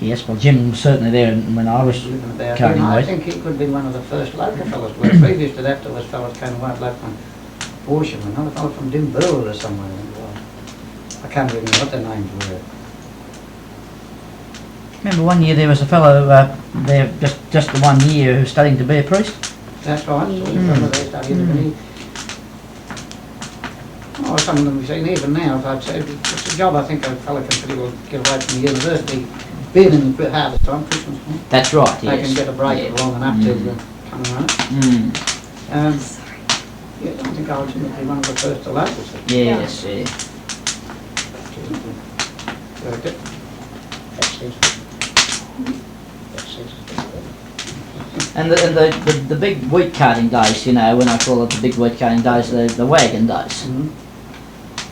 Yes, well, Jim was certainly there when I was Living about carting here. I wheat. think he could have been one of the first local fellas to work. Previous to that, there was fellas came away like from Horsham, another fellow from Dimburl or somewhere. I can't remember what their names were. Remember one year there was a fellow there just the 1 year who was studying to be a priest? That's right. Yeah. Some of they studied it. Oh, some of them we've seen even now. If I'd say it's a job I think a fellow can pretty well get away from the university. Being in the harvest time, Christmas time, That's right, they yes. can get a break Yeah. long enough to come around. Mm. Yeah, I don't think I was ultimately one of the first to locals. Yes, yeah. Worked it. That's it. That's it. And the big wheat carting days, you know, when I call it the big wheat carting days, the wagon days. Mhm.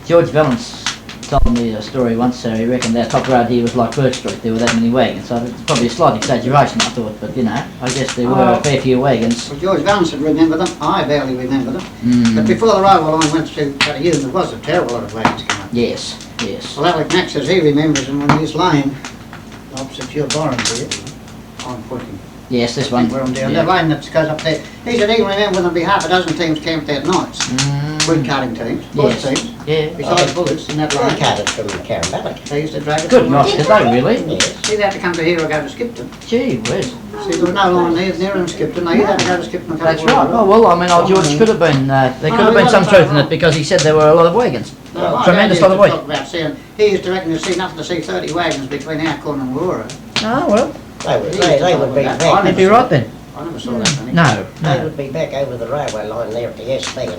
George Valence told me a story once, so he reckoned our top road here was like Burke Street, there were that many wagons. So it's probably a slight exaggeration, I thought, but you know, I guess there were a fair few wagons. Well, George Valence would remember them. I barely remember them. But Mm. before the railway line went to Hume, there was a terrible lot of wagons coming up. Yes, yes. Well, Alec Mack says he remembers them when this lane, opposite your barn here, I'm pointing. Yes, this I think one. we're on down Yeah. that lane that goes up there. He said he can remember there'd be half a dozen teams camped there at nights. Wheat carting teams, Yes. horse teams, Yeah. besides bullets in that I line. carted from Caramballoch. They used to drag it Good somewhere. night, did they really? Yes. He'd have to come to here or go to Skipton. Gee whiz. See, there was no line near him Skipton. They either had to go to Skipton or come That's to right. Oh well, I mean, old George could have been. There could have been some truth in it because he said there were a lot of wagons. Tremendous lot of wheat. wheat. About seeing, he used to reckon you'd see nothing to see 30 wagons between our corner and Willaura. Ah well, They would be I back. he'd be right then. I never saw that many. No, They no. would be back over the railway line there at the S bend,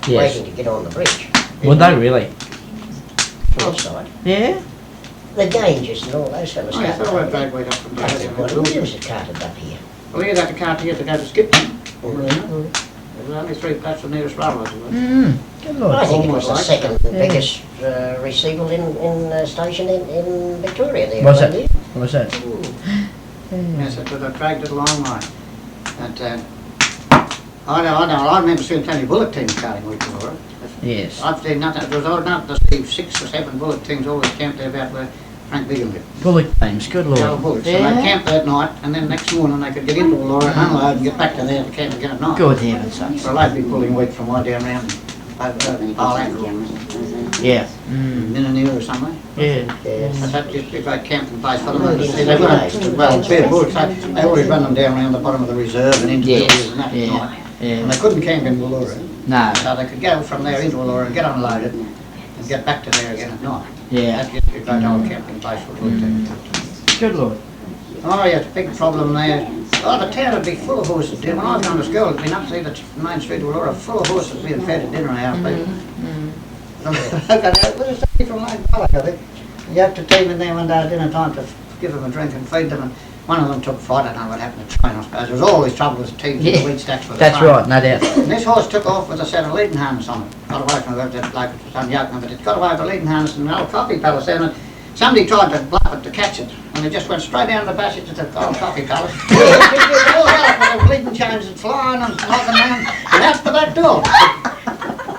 Yes. waiting to get on the bridge Would they really? from the side. Yeah. The Gangers and all those fellas Oh, yeah, I thought I'd carted. drag weight up from I think what there. Williams had carted up here. Well, he'd have to cart here to go to Skipton. Mm. There was only 3 flats from nearest railway. Mm. Good lord. I think it was the Almost like second biggest receival in station in Victoria there. Was wasn't it? What was that? Yes, but I dragged it a long way. And, I remember seeing plenty of bullock teams carting wheat to Willaura. Yes. I've seen nothing, there was old enough to see 6 or 7 bullock teams always camped there about where Frank Bigham lived. Bullock teams. Good The old lord. bullocks. So they camped there at night, and then next morning they could get into Willaura and unload and get back to there to camp again at night. Good heavens sakes. So they'd be pulling wheat from way down round Barlander or Yeah. Mm. Minneneer or somewhere. Yeah. Yes. But that just be a great camping place for them. Well, See, they wouldn't, well, fair bullocks, they always run them down around the bottom of the reserve and into the Yes. hills and that at Yeah. night. And Yeah. they couldn't camp in Willaura. No. So they could go from there into Willaura and get unloaded and get back to there again at night. Yeah. That's just a great old camping place for bullock teams. Good lord. Oh, yeah, it's a big problem there. Oh, the town would be full of horses. When I was going to school, it'd been up to the main street of Willaura, full of horses being fed at dinner hours. People from Lake Ballock, I think. You have to team in there one day at dinner time to give them a drink and feed them. And one of them took fright. I don't know what happened to train, I suppose. There was always trouble with teams in the wheat stacks with the That's train. right, no doubt. And this horse took off with a set of leading harness on it. Got away from the that bloke that was on yokeman, but it got away with the leading harness and an old coffee palace there. And somebody tried to bluff it to catch it, and it just went straight down the passage to the old coffee palace. All out with the leading chains and flying and knocking around, and out the back door.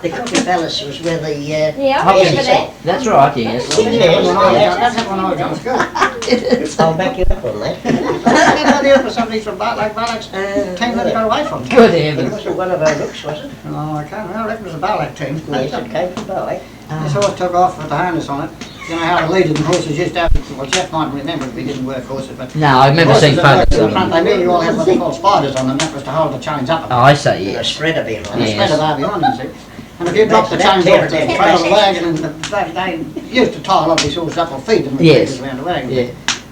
The Coffee Palace was where the Yeah, I Okay. remember that. That's right, yes. That's when I was going to school. I'll back you up on that. I had an idea for somebody from Barlack Barlack's team that got away from it. Good It heavens. wasn't one of our looks, was it? Oh, I can't remember. I reckon it was a Barlack team. Yes, it came from Bowie. This horse took off with the harness on it. You know how the leading horses used to have, well, Geoff might remember if he didn't work horses, but No, I remember horses seeing that worked photos in of front, them. they nearly all had what they call spiders on them. That was to hold the chains up. Oh, I say A yes. spreader behind And it. they spread it over behind them, see. And if you drop the That's chains off the terrible. trail of the wagon, and they used to tie a lot of these horses up or feed them with Yes. feeders around the wagon. Yeah.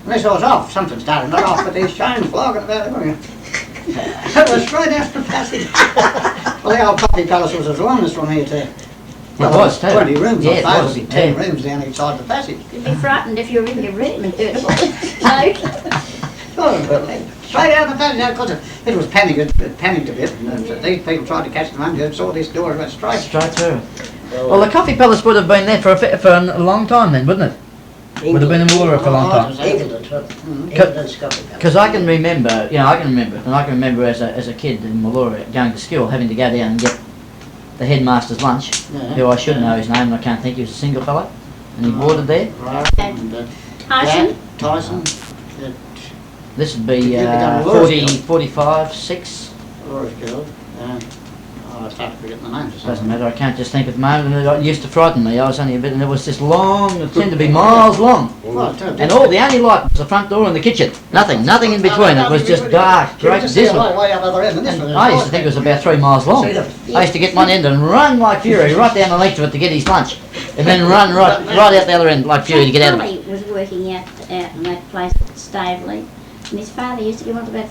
And this horse off, something started not off, but these chains flogging about it. It was straight out the passage. Well, the old coffee palace was as long as from here to It was too. 20 rooms, Yeah, I it suppose, was, it'd be 10 yeah. rooms down each side of the passage. You'd be frightened if you were in your room and heard about it. Oh, straight out of the passage, of course, it was panicked a bit, and these people tried to catch them under, saw this door and went straight. Straight through. Well, the coffee palace would have been there for a long time then, wouldn't it? Would have been in Willaura for a long time. England's coffee palace. Because I can remember, and I can remember as a kid in Willaura going to school, having to go down and get the headmaster's lunch, who I should know his name, and I can't think, he was a single fella, and he boarded there. Right, and Tyson? Tyson. This would be You'd be done with 40, Laura's 45, 6, Laura's girl. I started forgetting the names. doesn't matter, I can't just think at the moment, and it used to frighten me, I was only a bit, and it was this long, it tended to be miles long. Well, And all the only light was the front door and the kitchen. Nothing in between. It was just dark, great dismal. Way up other end, and this one I used to think it was about 3 miles long. I used to get one end and run like fury right down the length of it to get his lunch, and then run right out the other end like fury to get out of it. His father was working out in that place at Staveley, and his father used to give him about,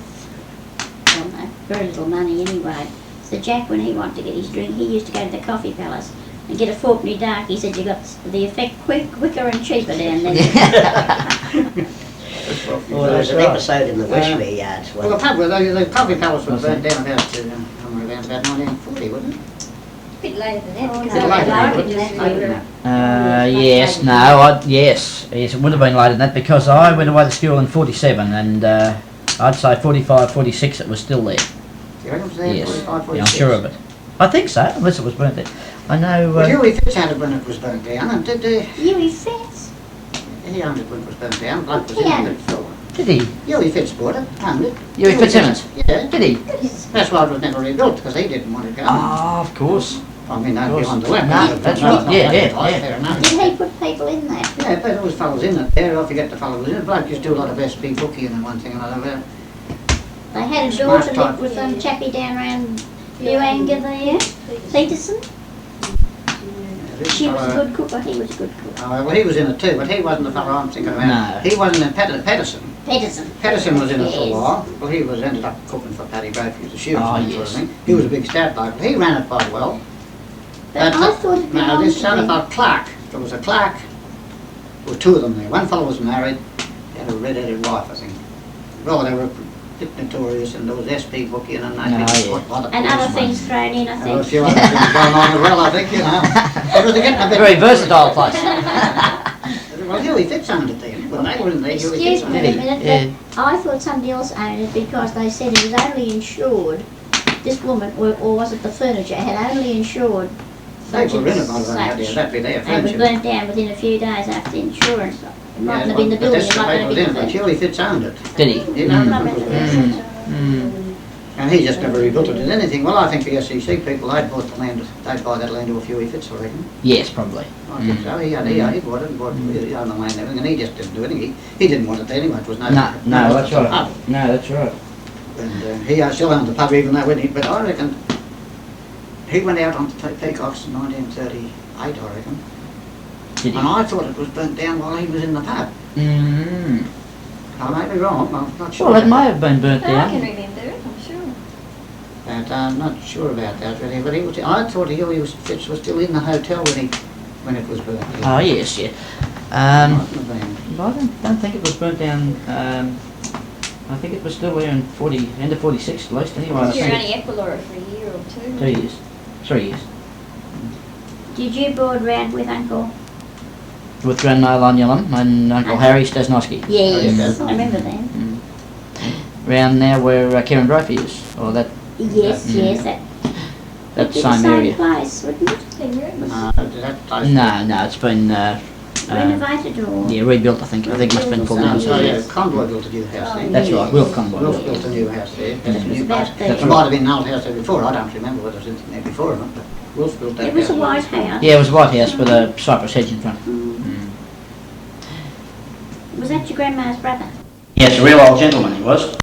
well, no, very little money anyway. So Jack, when he wanted to get his drink, he used to go to the coffee palace and get a fourpenny dark. He said you got the effect quicker and cheaper down there. Well, there was an episode in the Westbury Yards Well, one. the coffee palace was burnt down about 1940, wasn't it? A bit later than that. Oh, because no, I later was than later. that. Yes, yes, it would have been later than that because I went away to school in 47 and I'd say 45, 46 it was still there. You reckon it was there? Yes, 45, yeah, I'm 46? sure of it. I think so, unless it was burnt there. I know... Well, Hughie Fitz had it when it was burnt down, and Hughie Fitz? he owned it when it was burnt down. Bloke was He in owned it. it for? did he? Hughie Fitz bought it, owned it. Hughie Fitzsimmons? Yeah. Did he? That's why it was never rebuilt, because he didn't want it going. Ah, of course. I mean, that'd Of be course. on the left. No, that's right. Yeah. Fair enough. Did he put people in there? Yeah, but there was fellows in it there. I forget the fellow was in it. Bloke used to do a lot of SP booking and one thing and another. They had a Smart daughter type. lived with some chappie down around Buanga there, Peterson. She was a good cook, or he was a good cook. Oh, well, he was in it too, but he wasn't the fellow I'm thinking about. No. He wasn't in Pedersen. Peterson. Pedersen was in it for a Yes. while. Well, he was ended up cooking for Paddy Grave. He was a shoe Oh, sort of yes. thing. He was a big stout bloke. He ran it quite well. But I thought it Now, belonged this to son of them. a Clark. There was a Clark. There were two of them there. One fellow was married. He had a red-headed wife, I think. Well, they were a bit notorious, and there was SP booking, and I Oh, think yeah. And other things thrown in, I There were a think. few other things going on as well, I think, you know. It was getting a bit... Very versatile place. Well, Hughie Fitz owned it then. Well, they were in there, Hughie Fitz Excuse owned me it. a minute, Yeah. but I thought somebody else owned it because they said he was only insured, this woman, or was it the furniture, had only insured They such were and in it, by the way, had such. that'd be their And it was furniture. burnt down within a few days after the insurance. It mightn't have been the but building, that's it the might way it have was been in, the but furniture. Hughie Fitz owned it. Did he? He owned Mm. it. And he just never rebuilt it in anything. Well, I think the SEC people, they'd bought the land, they'd buy that land to a Hughie Fitz, I reckon. Yes, probably. I think so. He bought it and bought, he owned the land and everything, and he just didn't do anything. He didn't want it anyway, it was no... No, that's pub. right. No, that's right. And he still owned the pub even though when he, but I reckon he went out on Peacocks in 1938, I reckon. Did he? And I thought it was burnt down while he was in the pub. Mm. I may be wrong, I'm not sure. Well, it about may have been burnt I can down. remember it, I'm sure. that. I'm not sure about that really, but he was, I thought Fitz was still in the hotel when it was burnt down. Oh, yes, yeah. Mightn't have been. I don't think it was burnt down. I think it was still there in end of 46 at least, anyway. I You were think only at Willaura for a year or two. 2 years. 3 years. Did you board round with Uncle? With Grandma Lanyulum and Uncle Harry Stasnowski. Yes, I remember that. Round now where Karen Brophy is, or that Yes, Mm. yes, that that would be same the area. same place, wouldn't it? No, it's been Renovated or? yeah, rebuilt. I think it's been pulled down. So yeah, Conroy built a new house there. That's right, Will Conroy. Wilf built a new house there. That's a It was new about place. the- There might have been an old house there before. I don't remember whether there was anything there before or not. But Wilf built that. It was a house. white house. Yeah, it was a white house with a cypress hedge in front. Was that your grandma's brother? Yes, a real old gentleman he was.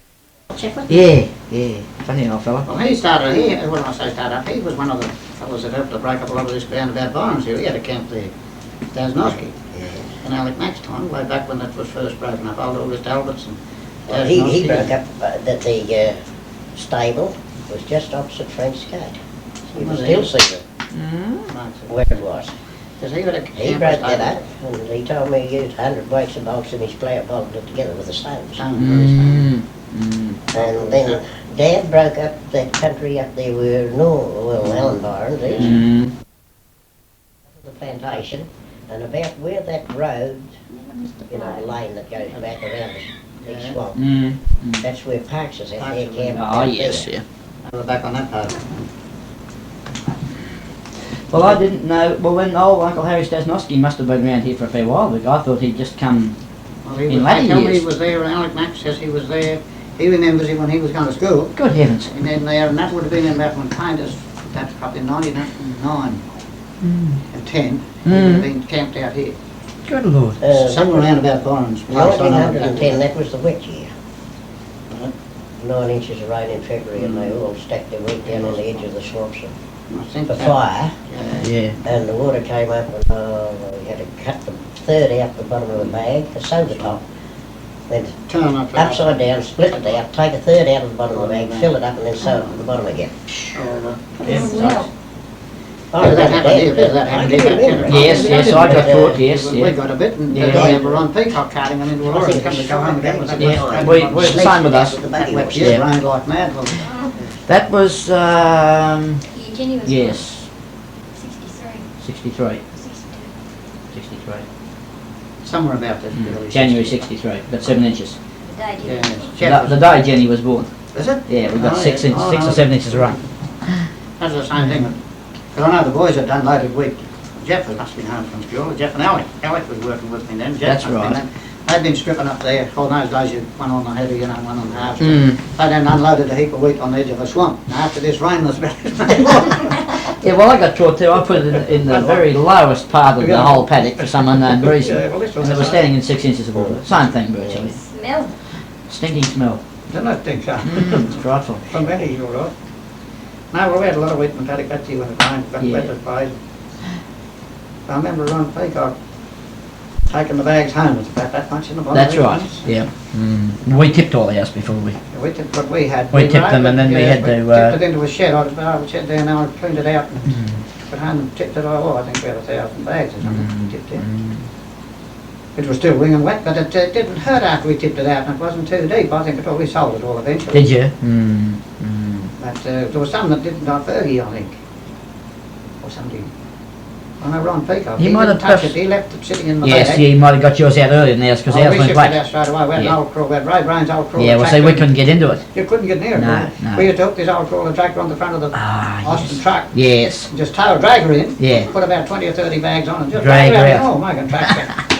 Chef, wasn't Yeah, funny old fella. Well, he started here. When I say started up, he was one of the fellows that helped to break up a lot of this ground about violence here. He had a camp there. Stasnowski. And Alec Mack's time, way back when that was first broken up, old August Alberts and Well, he Stasnowski. broke up that the stable was just opposite French Gate. You can Was still it? see where it was. Because he would have He broke that up, and he told me he used 100 weights and bolts in his plough, bolted it together with the stones. And then Dad broke up that country up there where Alan Barnes is. The plantation, and about where that road, you know, the lane that goes back around the big swamp, that's where Parks is at, their camp. Oh, yes, yeah. We're back on that part. Well, I didn't know. Well, when old Uncle Harry Stasnowski must have been around here for a fair while, but I thought he'd just come Well, he in was, later they tell me years. he was there, and Alec Max says he was there. He remembers it when he was going to school. Good heavens. And then there, and that would have been in about when Kinders, that's probably 1909 and 10. He would have been camped out here. Good Lord. Somewhere around about Barnes. 1910, that was the wet year. Right. 9 inches of rain in February, and they all stacked their wheat down on the edge of the swamps I think for that- fire. Yeah. And the water came up, and we had to cut the third out the bottom of the bag, sew the top, then Turn up. upside down, split it out, take a third out of the bottom of the bag, fill it up, and then sew it to the bottom again. Oh, that happened here, that happened here. Yes, yes, I got taught, yes, We yeah. got a bit, and Yeah. we were on peacock carting, and then Willaura had come to go home again with that. Yeah, we were the same with us. That wet Yeah. shit rained like mad. Well, That was, Yeah, Jenny was yes, 63. 63. 62. 63. somewhere about that. early January 60s. 63, got 7 inches. The day Yeah. did. Jeff The was- day Jenny was born. Is it? Yeah, we got Oh, 6 yeah. inches, Oh, 6 or no. 7 inches of rain. That's the same thing. Because I know the boys had done loaded wheat. Jeff must have been home from school. Jeff and Alec. Alec was working with me then. Jeff That's must have been right. then. They'd been stripping up there. All those days, you one on the heavy, you know, one on the half. Mm. They then unloaded a heap of wheat on the edge of a swamp. Now after this rain was about Yeah, well, I got taught too. I put it in the very lowest part of the whole paddock for some unknown reason. Yeah, well, this was And it was standing in 6 inches of water. Same thing virtually. Smell. Stinking smell. Didn't it think so? It's frightful. From Benny, all right. No, well, we had a lot of wheat in the paddock that year when it rained. Got Yeah. wet as pies. I remember Ron Peacock taking the bags home. It's about that much in the bottom. That's of it, right, once. yeah. We tipped all the house before we... We tipped what we had. We were tipped them able- and then we yes, had to, tipped it into a shed. I was a shed there now. I cleaned it out and took it home and tipped it all. I think we had 1,000 bags or something tipped in. It was still winging wet, but it didn't hurt after we tipped it out, and it wasn't too deep. I think it we sold it all eventually. Did you? But there was some that didn't die Fergie, I think, or somebody. I know Ron Peacock. He might didn't have touch it. touched- He left it sitting in the Yes, bag. he might have got yours out earlier than ours because ours we went shifted it out black. straight away. We had Yeah. an old crawler, we had Ray Brown's old crawler. Yeah, well, see, tractor. we couldn't get into it. You couldn't get near it. No, no. no. We had to hook this old crawler tractor on the front of the Ah, Austin yes. truck. Yes. And just tow a dragger in. Yeah. Put about 20 or 30 bags on and just Drag drag her around the out. whole Magan tractor.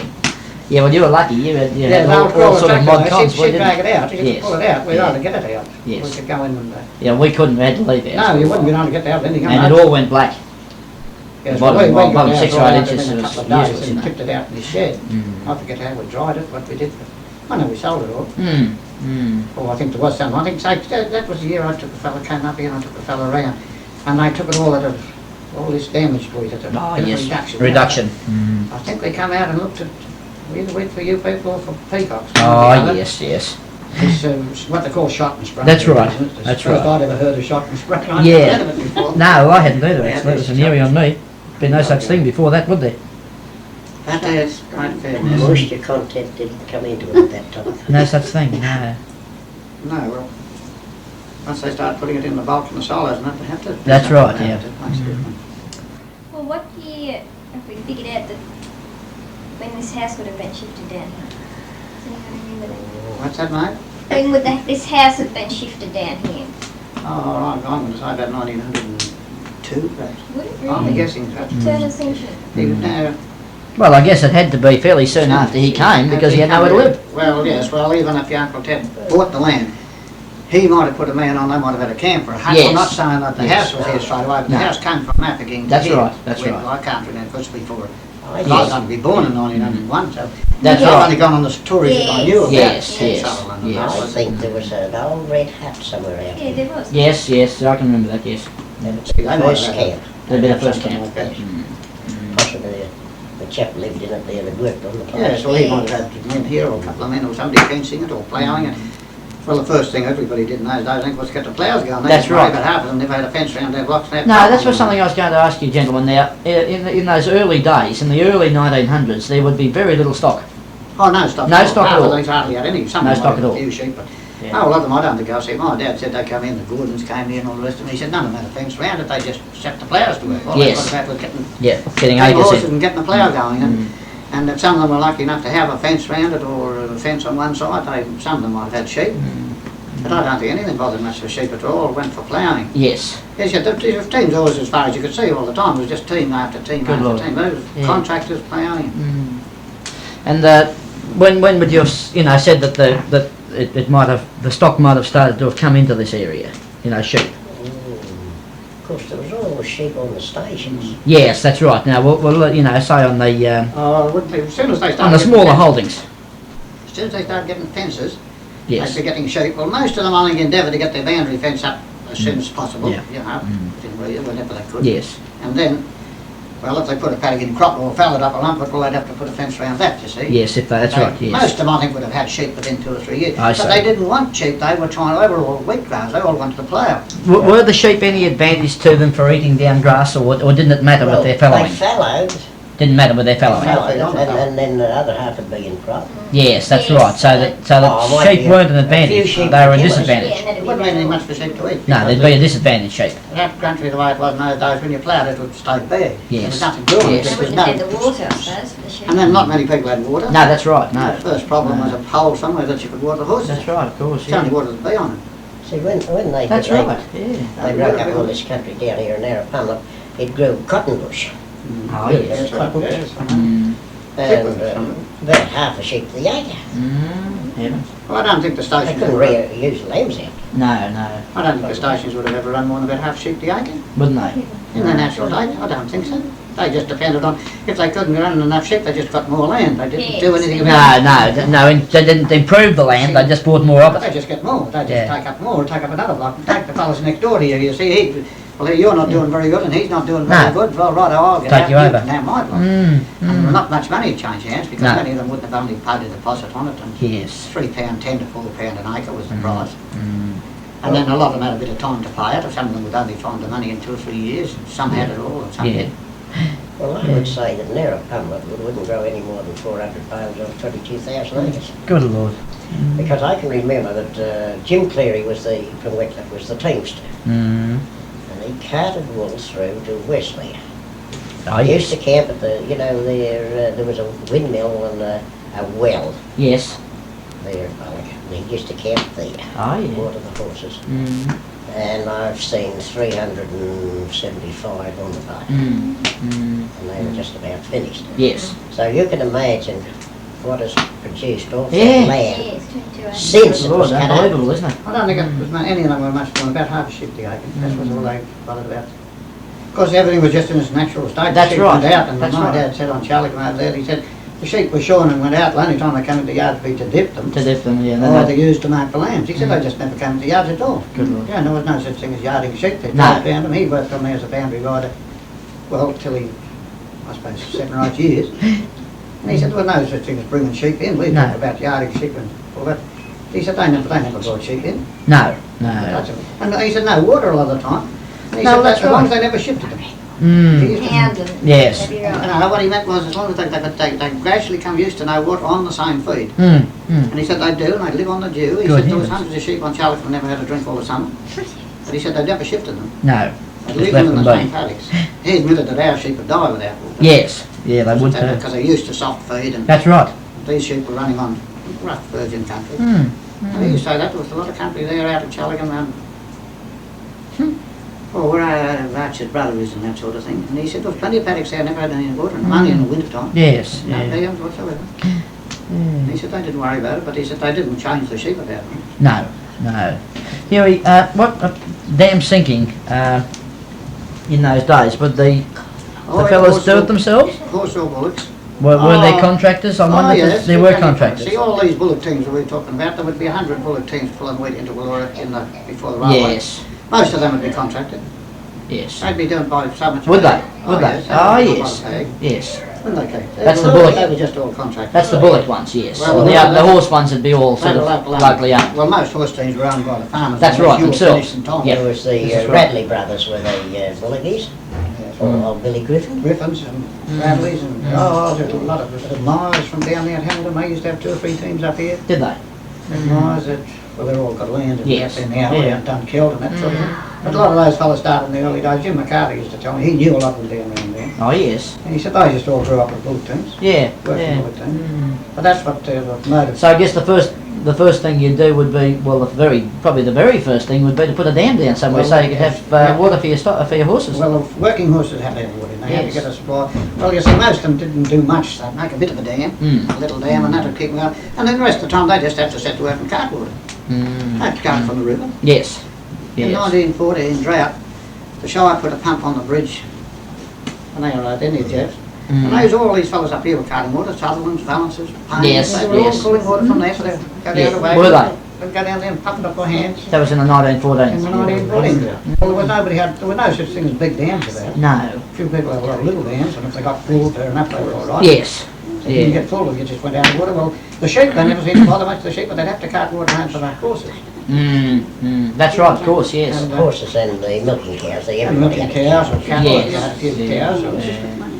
Yeah, well, you were lucky. You had, you Yeah, had the old all crawler sort of tractor. mod cons. She'd drag it out. You could Yes. pull it out. We'd Yeah. rather get it out. Yes. We could go in and... Yeah, we couldn't. We had to leave ours. no, you wouldn't be able to get out anything. And it all went black. Yes, bottom- we got bottom ours 6 or right 8 out inches within a was couple of useless, days you and know. tipped it out in the shed. Mm. I forget how we dried it, what we did. I know we sold it all. Mm. Oh, I think there was some. I think that was the year I took a fella, came up here and I took a fella around. And they took it all at all this damaged wheat at a Oh, bit of yes. reduction. Reduction. I think they come out and looked at, we either wait for you people or for peacocks. Oh, yes, yes. It's what they call shot and spray. That's right, isn't it? It's that's the first right. I'd ever heard of shot and spray. I'd Yeah. never heard of it before. No, I hadn't either, Yeah, actually. It was a this neary on me. Been no such thing before that, would there? That is great fairness. Moisture content didn't come into it at that time. No such thing, no. No, well, once they start putting it in the bulk and the solids and that, they have to... do That's something right, about yeah. it. It makes a difference. Well, what year have we figured out that when this house would have been shifted down here? Does anyone remember that? What's that, mate? When would this house have been shifted down here? Oh, I'm going to say about 1902, perhaps. Would it I'm really? guessing perhaps. Turn of the century. No, Well, I guess it had to be fairly soon after he came because he had nowhere to live. Well, yes, well, even if your Uncle Ted bought the land, he might have put a man on, they might have had a camper. I'm Yes. not saying that the Yes. house was here straight away, but the No. house came from Mafeking to That's here. right, that's Well, right. I can't remember, it was before. I I was guess, going to be born in 1901, so That's I've right. only gone on the stories that I knew about. Yes, in yes, Sutherland and yes. I that. think there was an old red hut somewhere out Yeah, there. there was. Yes, yes, I can remember that, yes. That was They the might first have had camp. That'd be the first something camp. like that. Possibly the chap lived in it there that worked on the place. Yeah, so he might have had men here or a couple of men or somebody fencing it or ploughing it. Well, the first thing everybody did in those days, I think, was get the ploughs going. That's right. About half of them never had a fence around their blocks. No, that's what something I was going to ask you, gentlemen. Now, in those early days, in the early 1900s, there would be very little stock. Oh, no stock. No stock at all. They hardly had any. Some No of them stock had at a all. few sheep, but Yeah. no, a lot of them I don't think I see. My dad said they come in, the Gordons came in, all the rest of them. He said none of them had a fence around it. They just set the ploughs to work. All Yes. they got about was getting Yeah, getting getting acres horses in. and getting the plough going. And if some of them were lucky enough to have a fence round it or a fence on one side, some of them might have had sheep. But I don't think anything bothered much for sheep at all. Went for ploughing. Yes. Yes, yeah, the teams always as far as you could see all the time. It was just team after team Good after Lord. team. Those Yeah. contractors ploughing. And when would you have, said that it might have, the stock might have started to have come into this area, sheep? Of course, there was always sheep on the stations. Yes, that's right. Now, we'll say on the Oh, it wouldn't be. As soon as they started on the getting smaller fences- holdings. As soon as they started getting fences, Yes. they'd be getting sheep. Well, most of them I think endeavoured to get their boundary fence up as soon as possible. Yeah. Whenever they could. Yes. And then, well, if they put a paddock in crop or fell it up a lump, well, they'd have to put a fence around that, you see. Yes, that's right. Yes. Most of them, I think, would have had sheep within 2 or 3 years. I But see. they didn't want sheep. They were they were all wheat growers. They all wanted to plough. Were the sheep any advantage to them for eating down grass, or didn't it matter with their They fellowing? fallowed, Didn't matter with their fellowing. and then the other half would be in crop. Yes, that's Yes. right. So that Oh, might sheep be weren't an a few advantage; sheep they were a to kill us. disadvantage. Yeah, and that'd It be wouldn't be anything better. much for sheep to eat. No, because they'd be a disadvantage sheep. that country, the way it was in those days, when you ploughed it would stay bare. There Yes. was nothing growing. Yes. They There was wouldn't have no. had the water, I suppose, for the sheep. And then not many people had water. No, that's right. No, The first problem was a pole somewhere that you could water horses. that's right. Of course. It's the only water to be on it. See, when they That's did, right. Yeah. they broke up all this country down here in Narrapumla, it grew cotton bush. Oh Yes. yes. Cotton bush. Mm. And about half a sheep to the acre. Yeah. Well, I don't think the They stations couldn't would, use lambs out. No, I don't think the stations would have ever run more than about half sheep the acre. wouldn't they? In the natural state, I don't think so. They just depended on, if they couldn't run enough sheep, they just got more land. They didn't do Yes. anything about it. No. They didn't improve the land. They just bought more of They it. just get more. They just Yeah. take up more, take up another block, and take the fellas next door to you. You see, you're not doing very good and he's not doing very No. good. Well, right, I'll get Take out you and over. you can have my block. And not much money would change hands because No. many of them wouldn't have only paid a deposit on it. And Yes. £3.10 to £4 an acre was the price. And then a lot of them had a bit of time to pay it. Some of them would only find the money in 2 or 3 years. Some had it all and some Yeah. didn't. Well, I would say that Narrapumla wouldn't grow any more than 400 bales on 22,000 acres. Good Lord. Because I can remember that Jim Cleary from Wickliffe was the teamster, Mm. and he carted wool through to Wesley. Oh He used yes. to camp at there was a windmill and a well Yes. there at Bullock. And he used to camp there, Oh yeah. water the horses. Mm. And I've seen 375 on the boat, Mm. and they were just about finished. Yes. So you can imagine what is produced off Yeah. that land Yes, 22 since Good it Lord, was cut up. unbelievable, isn't it? I don't think any of them were much more, about half a sheep the acre. That's what all they bothered about. Of course, everything was just in its natural state. That's the sheep right. went out, and That's my right. dad said on Charlie over there, he said, the sheep were shorn and went out. The only time they came into the yard would be to dip them. To dip them, yeah. Or they used to mark the lambs. He said they just never came into the yards at all. Good Lord. Yeah, there was no such thing as yarding sheep. They No. drove down them. He worked on there as a boundary rider, well, till he, I suppose, 7 or 8 years. And he said there was no such thing as bringing sheep in. We No. talked about yarding sheep and all that. He said they never brought sheep in. No. And he said no water a lot of the time. And he No, said that's as long as right. they never shifted them. Mm. He used to- Pound them. Yes. That'd be right. No, what he meant was as long as they gradually come used to no water on the same feed. Mm. Mm. And he said they do, and they live on the dew. He Good said there was heavens. hundreds of sheep on Charlotte that never had a drink all the summer. But he said they never shifted them. No. They Just leave left them in them the be. same paddocks. He admitted that our sheep would die without water. Yes. Yeah, they would too. Because they're used to soft feed, and That's right. these sheep were running on rough virgin country. Mm. And he used to say that there was a lot of country there out at Challingham or where Archer's brother is and that sort of thing. And he said there was plenty of paddocks there, never had any water, and only in the winter time. Yes. No Yeah. dams whatsoever. And he said they didn't worry about it, but he said they didn't change the sheep about them. No. No. Hughie, what dam sinking in those days? Would the fellas do it themselves? Horse or bullocks. Were they Oh. contractors? I wonder yes, if there were contractors. See, all these bullock teams that we're talking about, there would be 100 bullock teams pulling wheat into Willaura before the railway. Yes. Most of them would be contracted. Yes. They'd be doing by so much. Would a day. they? Would they? Yes, Oh, they'd be yes. by the day. Yes. When they came. That's the They were- bullock. They were just all contractors. That's the bullock ones, yes. Well, The horse ones would be all sort of locally owned. Well, most horse teams were owned by the farmers. That's unless right, you were themselves. finished in time. Yeah. There was This the is right. Radley brothers were the Bullockies, or old Billy Griffin. Griffins and Bradleys and, there's a lot of Myers from down there at Hamilton. They used to have 2 or 3 teams up here. Did they? Myers that, well, they're all got land and Yes. that in the alley Yeah. and done killed and that sort of thing. But a lot of those fellas started in the early days. Jim McCarthy used to tell me, he knew a lot of them down around there. Oh, yes. And he said they just all grew up with bullock teams, Yeah. working Yeah. bullock teams. But that's what motivated. So I guess the first thing you'd do would be, well, probably the very first thing would be to put a dam down somewhere Well, so you could have yeah. water for your horses. Well, the working horses had to have water, and they had to Yes. get a supply. Well, you see, most of them didn't do much. They'd make a bit of a dam, Mm. a little dam, and that would keep them going. And then the rest of the time, they just had to set to work and cart water. Mm. They had to cart from the river. Yes. In Yes. 1940, in drought, the Shire put a pump on the bridge, and they were like any of Geoff's. And Mm. those, all these fellas up here were carting water, Sutherlands, Valances, Paynes. Yes, They were all yes. pulling water from there, so they'd go down Yeah. the way. Were they? They'd go down there and pump it up by hands. That was in the 1914s. In the 1940s. Well, there was no such thing as big dams about. No. A few people had a lot of little dams, and if they got full, fair enough, they were all right. Yes. If you didn't Yeah. get full, you just went out of water. Well, the sheep, they never seemed to bother much the sheep, but they'd have to cart water home for their horses. That's right, of course, yes. And, Horses and the milking cows, they and everybody milking had a cows cow. or cattle, Yes. you had a few Yeah. cows.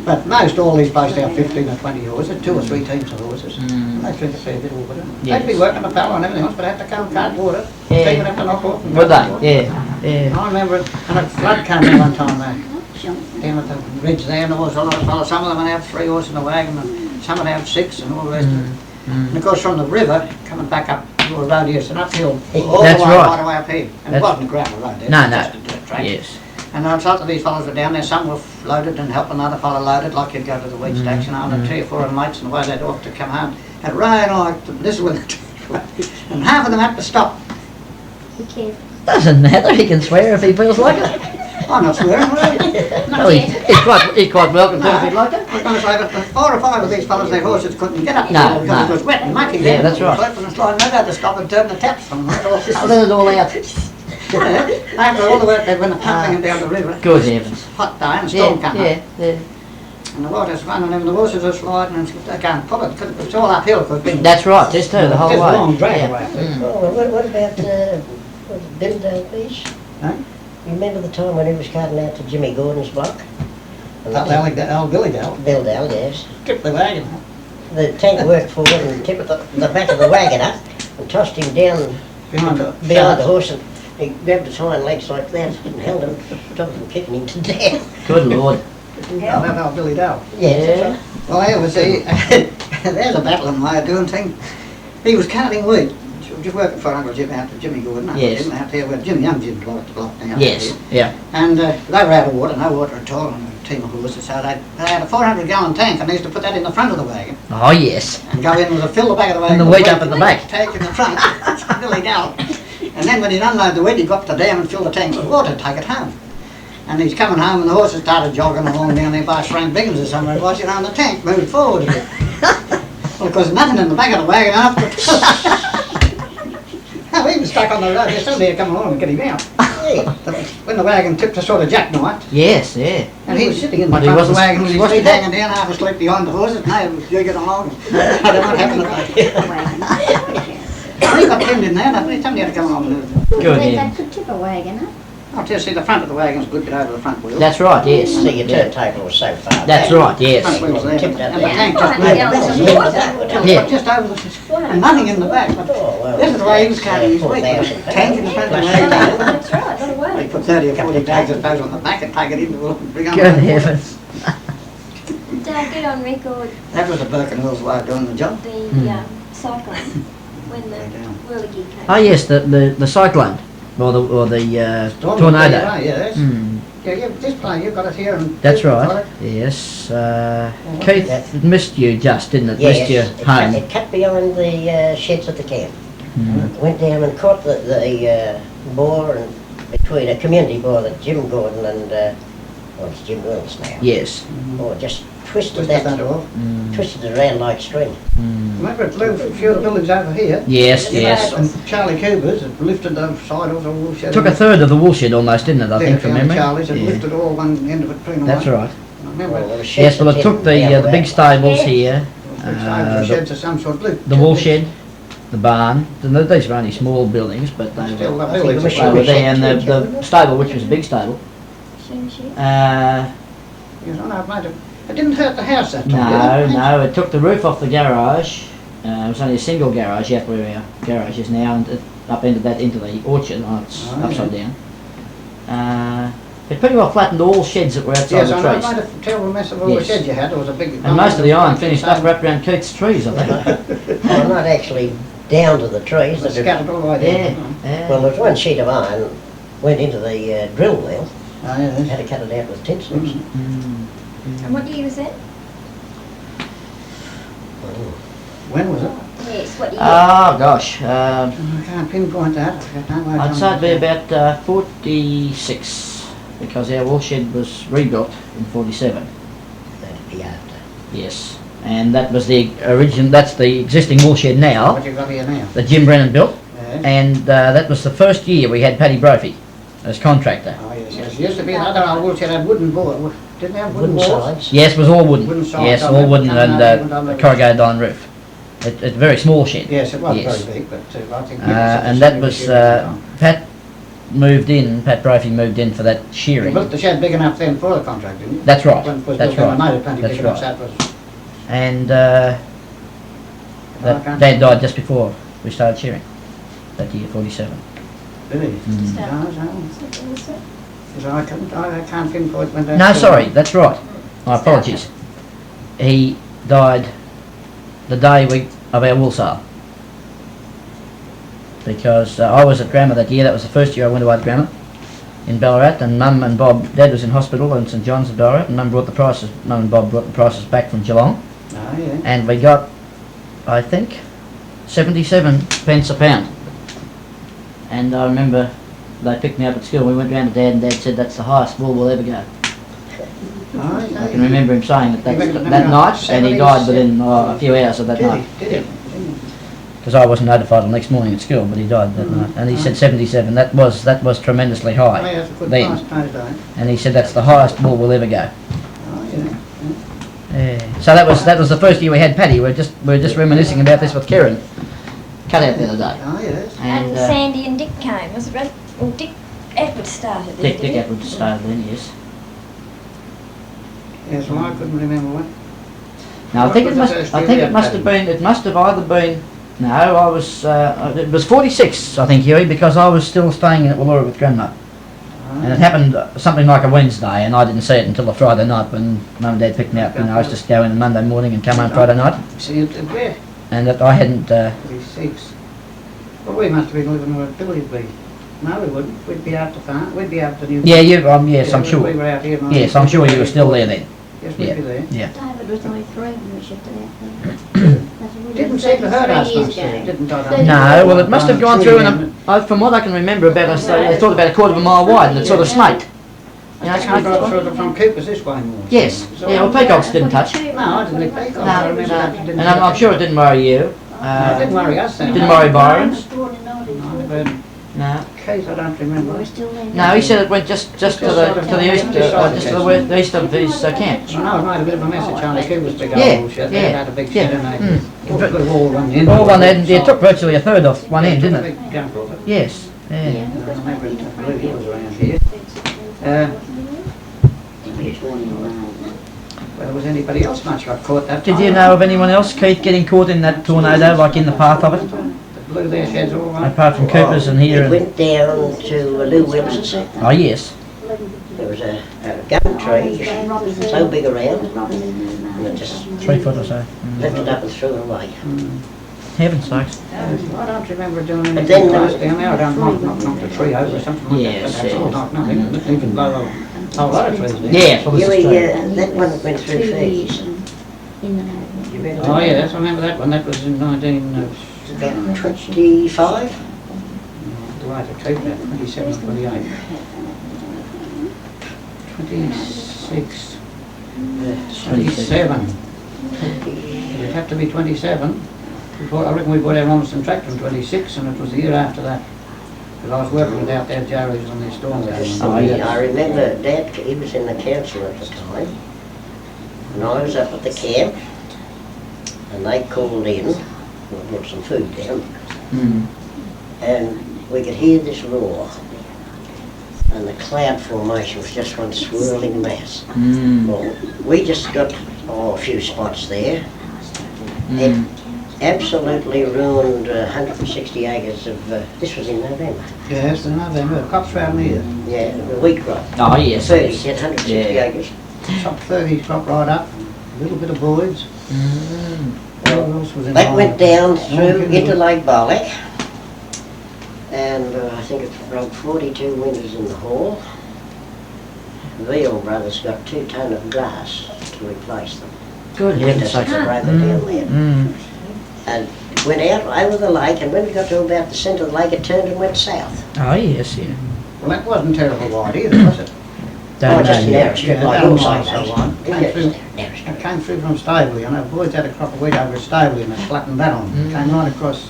But most all these places have 15 or 20 horses, 2 or 3 teams of horses. Mm. And they drink a fair bit of water. Yes. They'd be working the fallow and everything else, but they had to come cart water. Yeah. They would have to knock off. and Would cart they? water. Yeah. Yeah. I remember it, and a flood came in one time there. Sure. Down at the ridge there, and there was a lot of fellas. Some of them would have 3 horses in a wagon, and some would have 6, and all the rest of it. And of course, from the river, coming back up to a road here, it's an uphill, all That's the way, right. right away up here. And That's- it wasn't a gravel road there, No, it was no. just a dirt track. Yes. And lots of these fellas were down there, some were loaded and helping another fellow loaded, like you'd go to the wheat stacks, you know, and 3 or 4 of them mates, and the way they'd off to come home. Had rain like, this is when and half of them had to stop. Be careful. Doesn't matter, he can swear if he feels like it. I'm not swearing, really. Well, he's quite welcome to if he'd like it. I was going to say, but 4 or 5 of these fellas, their horses couldn't get up the No, hill because no. it was wet and mucky. Yeah, there. that's right. And the slide, they had to stop and turn the taps on them. I'll let it all out. After all the work they'd been pumping down the river. Good heavens. Hot day and a storm Yeah, came up. yeah. And the water's running and the horses are sliding and they can't pull it. It's all uphill because it's been That's right, just too, the whole just way. a long drag Yeah. away. Oh, well, what about Billdale Beach? Huh? You remember the time when he was carting out to Jimmy Gordon's block? And That old Billy Dale Billdale, yes. tipped the wagon. The tank worked forward and tipped the back of the wagon up and tossed him down Behind the behind the horse, and he grabbed his hind legs like that and held him, stopped him kicking him to death. Good Lord. Oh, that old Billy Dale. Yes. Well, there was there's a battling way of doing things. He was carting wheat. Just working for Uncle Jim out to Jimmy Gordon. Yes. Jim out there with Jimmy Young Jim block down Yes, there. yeah. And they were out of water, no water at all, and a team of horses. So they had a 400-gallon tank, and they used to put that in the front of the wagon Oh, yes. and go in with a fill the back of the wagon. And the with wheat up at the back. Tank in the front, Billy Dale. And then when he'd unload the wheat, he'd go up to the dam and fill the tank with water, take it home. And he's coming home, and the horses started jogging along down there by Frank Biggins or somewhere, watching on the tank moved forward a bit. Well, of course, nothing in the back of the wagon after. Oh, he was stuck on the road. There's somebody to come along and get him out. When the wagon tipped a sort of jackknife, Yes, yeah. and he was sitting in the But he front of the wasn't- wagon with he his wasn't feet dead. hanging down, half asleep behind the horses, and they were jigging along. I don't know what happened to them. He got pinned in there, and somebody had to come along and move him. Good They heavens. could tip a wagon, huh? I'll just see the front of the wagon's a good bit over the front wheel. That's right, yes. See, your turntable was so far That's back. right, yes. Front wheel's there, Tipped up and the there. tank just Yeah. moved. Yeah. Just over the, and nothing in the back. But Oh, well, this is the way he was carrying his weight. With a tank in the front of the wagon. That's right, got away. They put 30 or 40 bags of those on the back and take it into the bring on. Good heavens. Dad, get on record That was the Birkenhill's way of doing the job. the cyclone when the whirligig came. Oh, yes, the cyclone. Or the tornado. Yes. Hmm. Yeah, this plane, you've got it here. And That's got right. it. Yes. Keith, it missed you just, didn't it? Yes, Missed you it home. cut behind the sheds at the camp. Hmm. Went down and caught the boar and between a community boar that Jim Gordon and, well, it's Jim Wills now. Yes. Boar just twisted Twisted that, that off. Hmm. twisted it around like string. Hmm. Remember it blew a few of the buildings over here? Yes, yes. And Charlie Cooper's had lifted the side of the woolshed. Took a third of the woolshed almost, didn't it? I think, from memory. Charlie's had Yeah. lifted all one end of it, putting That's away. right. remember. Well, there was Yes, sheds well, it and took the down big back. stables here, The sheds of some sort. Look, the wool shed, the barn. These were only small buildings, but they Still, were, the I think buildings it was are they were shed. there. And the stable, which was a big stable, Sure, sure. Yes, I know, it might have. It didn't hurt the house that time, did it? no, it took the roof off the garage. It was only a single garage out where our garage is now, and it upended that into the orchard. Oh, it's Oh, upside down. It pretty well flattened all sheds that were outside Yes, the I know, it trees. made a terrible mess of all the Yes. sheds you had. There was a big... And most of the iron finished up wrapped around Keith's trees, I think. Well, not actually down to the trees. It was that scattered all the way Yeah, down. yeah. Well, there was one sheet of iron went into the drill well. Oh, yes. Had to cut it out with tin snips. And what year was that? When was it? Yes, what year? Oh gosh, I can't pinpoint that. I'd say it'd be about 46, because our wool shed was rebuilt in 47. That'd be after. Yes, and that was the origin. That's the existing wool shed now What you got here now? that Jim Brennan built, Yes. and that was the first year we had Paddy Brophy as contractor. Oh, yes, yes. Used to be another old wool shed had wooden board. Didn't they have wooden Wooden walls? sides. Yes, it was all wooden. Wooden sides, Yes, I all remember wooden coming and out, wooden on the a roof. corrugated iron roof. It's a very small shed. Yes, it was Yes. very big, but I think... And that was Pat moved in. Pat Brophy moved in for that You shearing. built the shed big enough then for the contract, didn't you? That's right. When it was That's built, then right. I made it plenty That's big enough, right. so that was... And I that can't- Dad died just before we started shearing. That year, 47. Really? Mm. So I can't pinpoint when that... No, sorry, that's right. My apologies. He died the day of our wool sale. Because I was at Grammar that year. That was the first year I went away to Grammar in Ballarat, and Mum and Bob, Dad was in hospital in St John's of Ballarat, and Mum and Bob brought the prices back from Geelong, Oh, yeah. and we got, I think, 77 pence a pound. And I remember they picked me up at school. We went round to Dad, and Dad said that's the highest wool we'll ever go. Oh, I can remember him saying that He went that night, and he died 77. within a few hours of that night. Did he? Because I wasn't notified the next morning at school, but he died that night. And he said 77. That was tremendously Oh, high. yeah, that's a good Then. price, no doubt. And he said that's the highest wool we'll ever go. Oh, yeah. Yeah. So that was the first year we had Paddy. We were just reminiscing about this with Kieran. Cut out the other day. Oh, yes. And Sandy and Dick came, was it right? Well, Dick Edwards started this, Dick Edwards started then, yes. Yes, well, I couldn't remember what. Now I think What it was must. the first I year think we it had must Paddy? have been. It must have either been. No, I was. It was 46, I think, Hughie, because I was still staying at Willaura with Grandma, and it happened something like a Wednesday, and I didn't see it until a Friday night when Mum and Dad picked me up. You know, I used to go in on Monday morning and come home Friday night, See, it where? and that I hadn't. 46. Well, we must have been living where Billy would be. No, we wouldn't. We'd be out the farm. We'd be out the new... Yeah, you. Yes, I'm we- sure. We were out here. Yes, I'm sure you were still there then. Yes, we'd Yeah. be there. Yeah. David was only 3 when we shifted out there. Didn't seem to hurt us 33 years much, ago. didn't I? No, well, it must have gone through, Tree, from what I can remember, about they thought about a quarter of a mile wide, and it sort of snaked. You know, I can't go through from Cooper's this way more. Yes. So- Yeah, well, peacocks didn't touch. No, I didn't think peacocks. I remember that. And I'm sure it didn't worry you. No, it didn't worry us then. Didn't worry Byron's. No. Keith, I don't remember. We're still there. No, he said it went just to the east, just to the east of his camp. I know it made a bit of a mess at Charlie Cooper's big Yeah, old shit. yeah, They had a big yeah. shed and Mm. they put the wall run in. All one end, it took virtually a third off one end, Took a didn't it? big jump off it. Yes. Yeah. I remember it, I believe he was around here. Whether was anybody else much got caught that time. Did you know of anyone else, Keith, getting caught in that tornado, like in the path of it? That blew their sheds all right. Apart from Cooper's and here It and... went down to Lou Wilson's. Oh, yes. There was a gum tree so big around, and it just 3 foot or so. lifted up and threw it away. Heaven's sakes. I don't remember doing But anything then- close down there. I don't knock the tree over or something like Yes, that. But that's all, yes. knock nothing. Didn't even blow a whole lot of trees there. Yes, well, this is Hughie, true. that one went through 2 feet. years in the neighbourhood. Oh yes, I remember that one. That was in 19... About 25? Do I have to take that? 27 or 28? 26. 27. It'd have to be 27. Before, I reckon we bought our Robertson tractor in 26, and it was the year after that. Because I was working with out there Jerry's on the storm down. Oh, yes. I remember Dad, he was in the council at the time, And I was up at the camp, and they called in, and brought some food down, and we could hear this roar. And the cloud formation was just one swirling mass. Well, we just got a few spots there. It absolutely ruined 160 acres of, this was in November. Yes, in November, the crops round here. Yeah, the wheat crop. Oh yes, 30, yes. 160 Yeah. acres. Top 30 crop right up, a little bit of boards. What else was That went down through Okay. into Lake Barlick, and I think it broke 42 windows in the hall. Veal Brothers got 2 ton of glass to replace them. Good Winter heavens such sakes. a brother down there. And went out over the lake, and when we got to about the centre of the lake, it turned and went south. Oh yes, yeah. Well, that wasn't terrible wide either, was it? Don't just know a yet. narrow strip Yeah, like about a all mile sides. so on. Came through- Narrow strip. It came through from Staveley. I know boys had a crop of wheat over at Staveley and they flattened that on. It came right across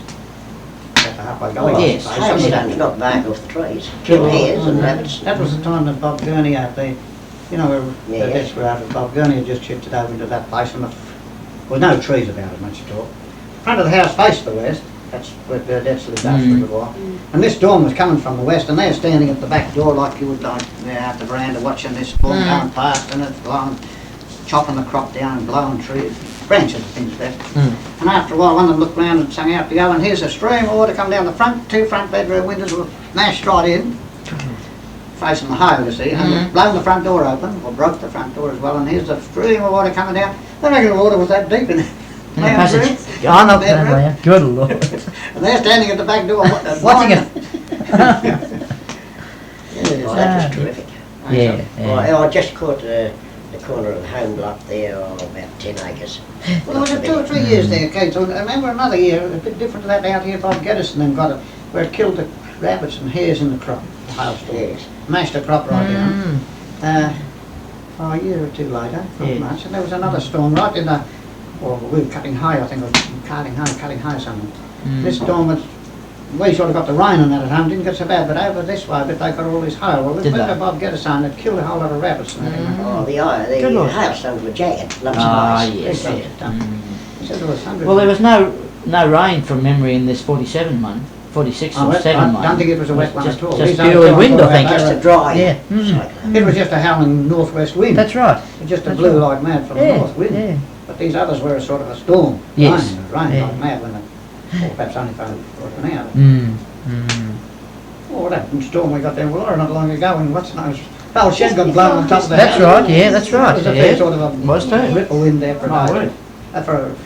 about the halfway gully. Oh, yes. I suppose. Some of Hailstones that- knocked bark off the trees. Killed hares and rabbits. That was the time that Bob Gurney out there, you know, where Yeah. the deaths were out, Bob Gurney had just shifted over into that place and there was no trees about it much at all. Front of the house faced the west, that's where Bernadette's lived after a little while. And this storm was coming from the west and they're standing at the back door like you would like there out the veranda watching this storm going past and it's blowing, chopping the crop down and blowing trees, branches and things like that. And after a while one of them looked round and sung out to go and here's a stream of water come down the front, 2 front bedroom windows were mashed right in. Facing the highway, you see, and blown the front door open, or broke the front door as well, and here's a stream of water coming down. I reckon the water was that deep in In the passage. Oh, not that way. Good lord. And they're standing at the back door Watching it. Oh, that was terrific. Yeah, yeah. I just caught the corner of the home block there, about 10 acres. Well, there was 2 or 3 years there, Kate. So I remember another year, a bit different to that out here, Bob Geddison then got it, where it killed the rabbits and hares in the crop, the hailstorm. Yes. Mashed the crop right down. A year or 2 later, not Yeah. much, and there was another storm right in the, well, we were cutting hay, I think, or cutting hay or something. This storm was, we sort of got the rain on that at home, didn't get so bad, but over this way, but they got all this hail. Well, Did remember they? Bob Geddison, it killed a whole lot of rabbits and everything. Oh, Good the lord. hailstones were jagged, lumps of Ah ice. yes, Big yeah. lumps. He said there was hundreds. Well, there was no rain from memory in this 47 one, 46 Oh, or I 7 one. don't think it was a wet one Just- at all. just These other purely storms wind, were I think. about Just that. a dry Yeah. cyclone. It was just a howling northwest wind. That's right. It just That's blew right. like mad from the Yeah, north wind. yeah. But these others were a sort of a storm. Yes. Rain Yeah. like mad when or perhaps only for an hour. Oh, that storm we got there in Willaura not long ago, and what's known as the whole shed got blown on top of the That's house. right, yeah, that's right. It was a Yeah. fair sort of a Was too. ripple wind there for My a day. word.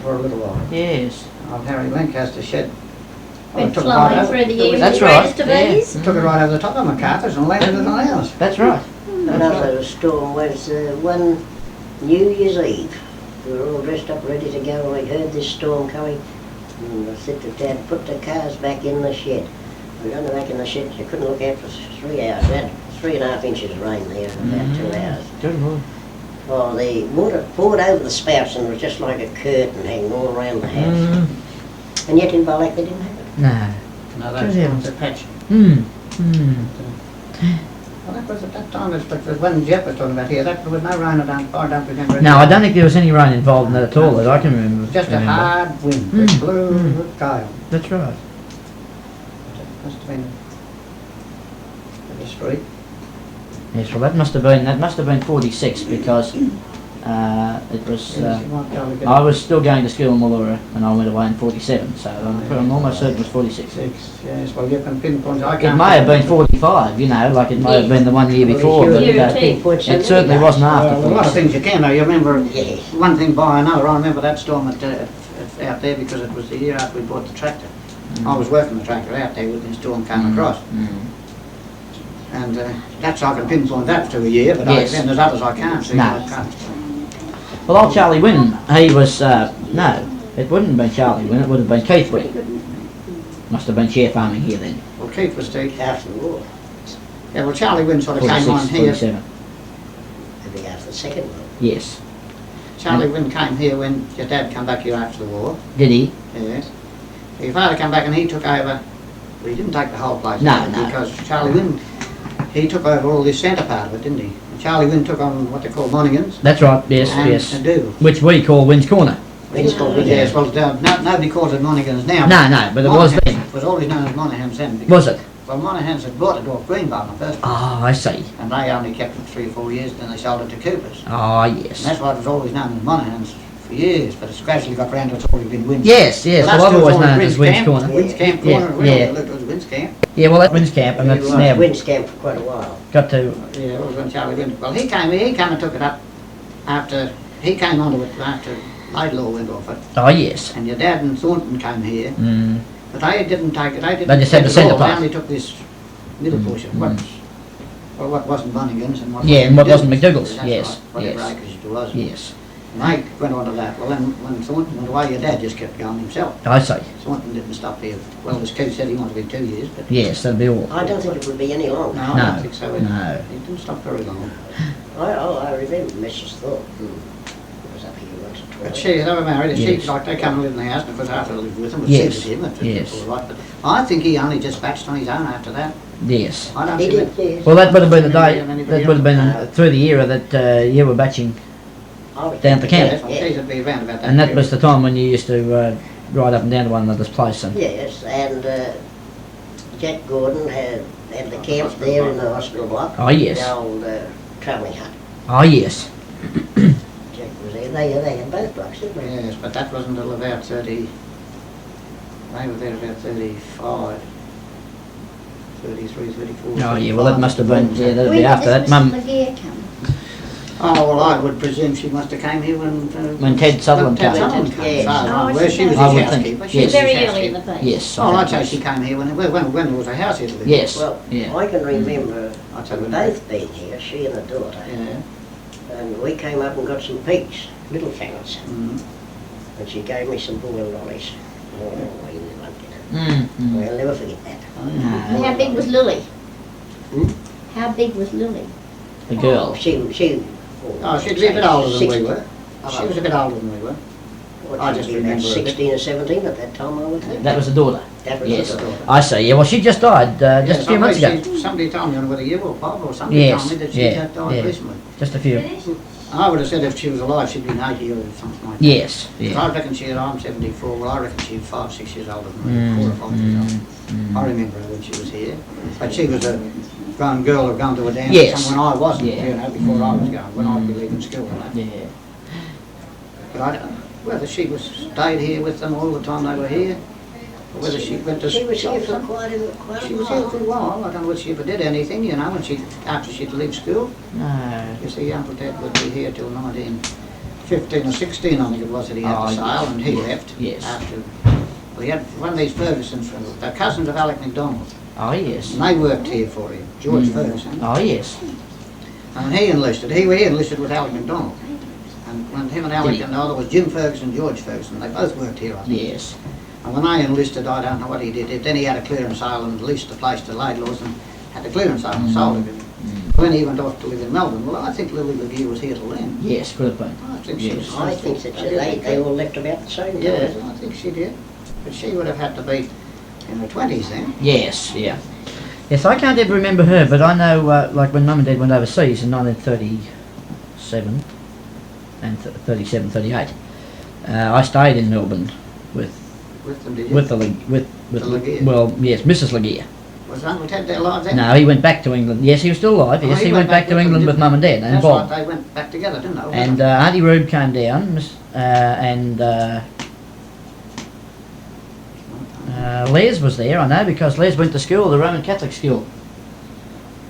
For a little while. Yes. Old Harry Lancaster's shed. Oh, Went it took it flying right through over- the air with That's the right, greatest of yeah. ease. Took it right over the top of my carcass and landed in the house. That's right. Another storm was one New Year's Eve. We were all dressed up, ready to go, and we heard this storm coming. And I said to Dad, put the cars back in the shed. We got them back in the shed, you couldn't look out for 3 hours. We had 3.5 inches of rain there in about 2 hours. Good lord. Oh, the water poured over the spouts and it was just like a curtain hanging all around the house. And yet in Barlack they didn't have it. No. No, Good that's heavens. a patch. Well, that was at that time, because when Geoff was talking about here, there was no rain, I don't remember. No, I don't think there was any rain involved in that at all that I can remember. It was just a remember. hard wind, it blew with gale. That's right. It must have been in the street. Yes, well that must have been 46 because it was, Yes, you might go and get I was still going to school in Willaura and I went away in 47, so I'm almost certain it was 46. 6, yes, well you can pinpoint, I It can't. may have been 45, you know, like it may have been the one year before, but Year or two. it certainly wasn't after Well, a lot of 46. things you can know, you remember, Yes. one thing by another, I remember that storm out there because it was the year after we bought the tractor. I was working the tractor out there when the storm came across. And that's I can pinpoint that to a year, but Yes. then there's others I can't see. No. I can't. Well, old Charlie Wynn, he was, no, it wouldn't have been Charlie Wynn, it would have been Keith Wynn. Must have been share farming here then. Well, Keith was the, After the war, yeah, well Charlie Wynn sort of came 46, on here. 47. I think after the second war. Yes. Charlie Wynn came here when your dad came back here after the war. Did he? Yes. Your father came back and he took over. Well, he didn't take the whole place. No, over no. Because Charlie Wynn, he took over all this centre part of it, didn't he? And Charlie Wynn took on what they call Monaghan's. That's right, yes, and yes. Dougal. Which we call Wynn's Corner. Yes, well, nobody calls it Monaghan's now. No, but it was then. It was always known as Monaghan's then. because- Was it? Well, Monaghan's had bought it off Greenbow in the first place. Oh, I see. And they only kept it 3 or 4 years, then they sold it to Cooper's. Oh, And yes. that's why it was always known as Monaghan's for years, but it's gradually got round to it's always been Wynn's. Yes, yes. Well, Well, I've that's always still known it as Wynn's Camp, Corner. Wynn's Camp Yeah, Corner, yeah. it was Wynn's Camp. Yeah, well, that's Wynn's Camp, and Yeah, that's well, now Wynn's Camp for quite a while. got to. Yeah, it was when Charlie Wynn. Well, he came and took it up after, he came onto it after Laidlaw went off it. Oh, yes. And your dad and Thornton came here, Mm. but they didn't take it, they didn't. They just had take the it centre all. They part. only took this middle portion, what wasn't Monaghan's and what Yeah, and what wasn't McDougall's. McDougall's, That's yes, right, whatever yes. acreage it was. Yes. And they went on to that. Well, then when Thornton went away, your dad just kept going himself. I see. Thornton didn't stop here. Well, as Keith said, he wanted to be 2 years, but Yes, that'd be all. I don't think it would be any longer. no, I No, don't think so. no. He didn't stop very long. I remember Mrs. Thornton was up here once or But twice. they were married, and Yes. she, like, they come and live in the house, and of course after they lived with him, it Yes, suited him, it yes. was all right. But I think he only dispatched on his own after that. Yes. I don't He think did, yes. Well, that would have been the day. Anybody That would have been through the era that you were batching, Oh, down at the camp. Yes, well, Yeah. geez, it'd be around about that and that period. was the time when you used to ride up and down to one another's place. And Yes, and Jack Gordon had the camp there in the hospital block. Oh, yes. The old travelling hut. oh, yes. Jack was there. They had both blocks, didn't they? Yes, but that wasn't until about 30, they were there about 35, 33, 34. Oh, yeah. Well, that must have been. Yeah, that'd When be did after that. this Mum, Mr. Laguerre come? Oh, well, I would presume she must have came here When Ted Sutherland Ted came. Sutherland came. Yes. Oh, Where she was his I would think, housekeeper. yes. She was his Very early in housekeeper. the piece. yes. Oh, I I'd think say she came here when there was a house here to live in. Yes. Well, Yeah. I can remember I'd say when both being here, she and her daughter. Yeah. And we came up and got some pigs, little fellas. Mm. And she gave me some boiled lollies. Oh, you won't get it. Mm, mm. I'll never forget that. Oh, yeah. No. How big was Lily? Hmm? How big was Lily? The girl. She. Oh, she'd be a bit older than 60. we were. She was a bit older than we were. What, I she'd just be about remember a bit. 16 or 17 at that time, I would think. That was the daughter. That was Yes. the daughter. I see. Yeah. Well, she just died just a few months ago. Somebody told me, I don't know whether you or Bob or somebody Yes, told me that she yeah, had died yeah. recently. Just a few. I would have said if she was alive, she'd been 80 or something like that. Yes. Because Yeah. I reckon I'm 74, well, I reckon she's 5, 6 years older than me, Mm, 4 or 5 years older. I remember her when she was here. But she was a grown girl who'd gone to a dance Yes. when I wasn't, Yeah. you know, before I was going, when I'd be leaving school and that. Yeah. But I don't know whether she stayed here with them all the time they were here, or whether she went to She was here for Salford. quite a She was here for a while. I don't know whether she ever did anything, you know, after she'd leave school. No. You see, Uncle Ted would be here till 1915 or 16, I think it was, that he had Oh, the sale, yes. and he left. Yes. After, well, he had one of these Fergusons, they're cousins of Alec MacDonald, Oh, yes. and they worked here for him, George Mm. Ferguson. Oh, yes. And he enlisted with Alec MacDonald. And when him and Alec, Did he? and the other was Jim Ferguson, George Ferguson, they both worked here, I think. Yes. And when I enlisted, I don't know what he did. Then he had a clearance sale and leased the place to Laidlaw's and had the clearance sale and sold it. When he went off to live in Melbourne, well, I think Lily Laguerre was here till then. Yes. Could have been. I think Yes. she was. I think that I did they all left about the same time. Yes, I think she did. But she would have had to be in her 20s then. Yes. Yeah. Yes. I can't ever remember her, but I know like when Mum and Dad went overseas in 1937 and 37, 38. I stayed in Melbourne with With them, did you? with the The Laguerre? well, yes, Mrs. Laguerre. Was Uncle Ted there alive then? No, he went back to England. Yes, he was still alive. Yes, Oh, he went back to England with Mum and Dad and That's Bob. right, they went back together, didn't they? And Auntie Rube came down, and Les was there, I know, because Les went to school, the Roman Catholic school.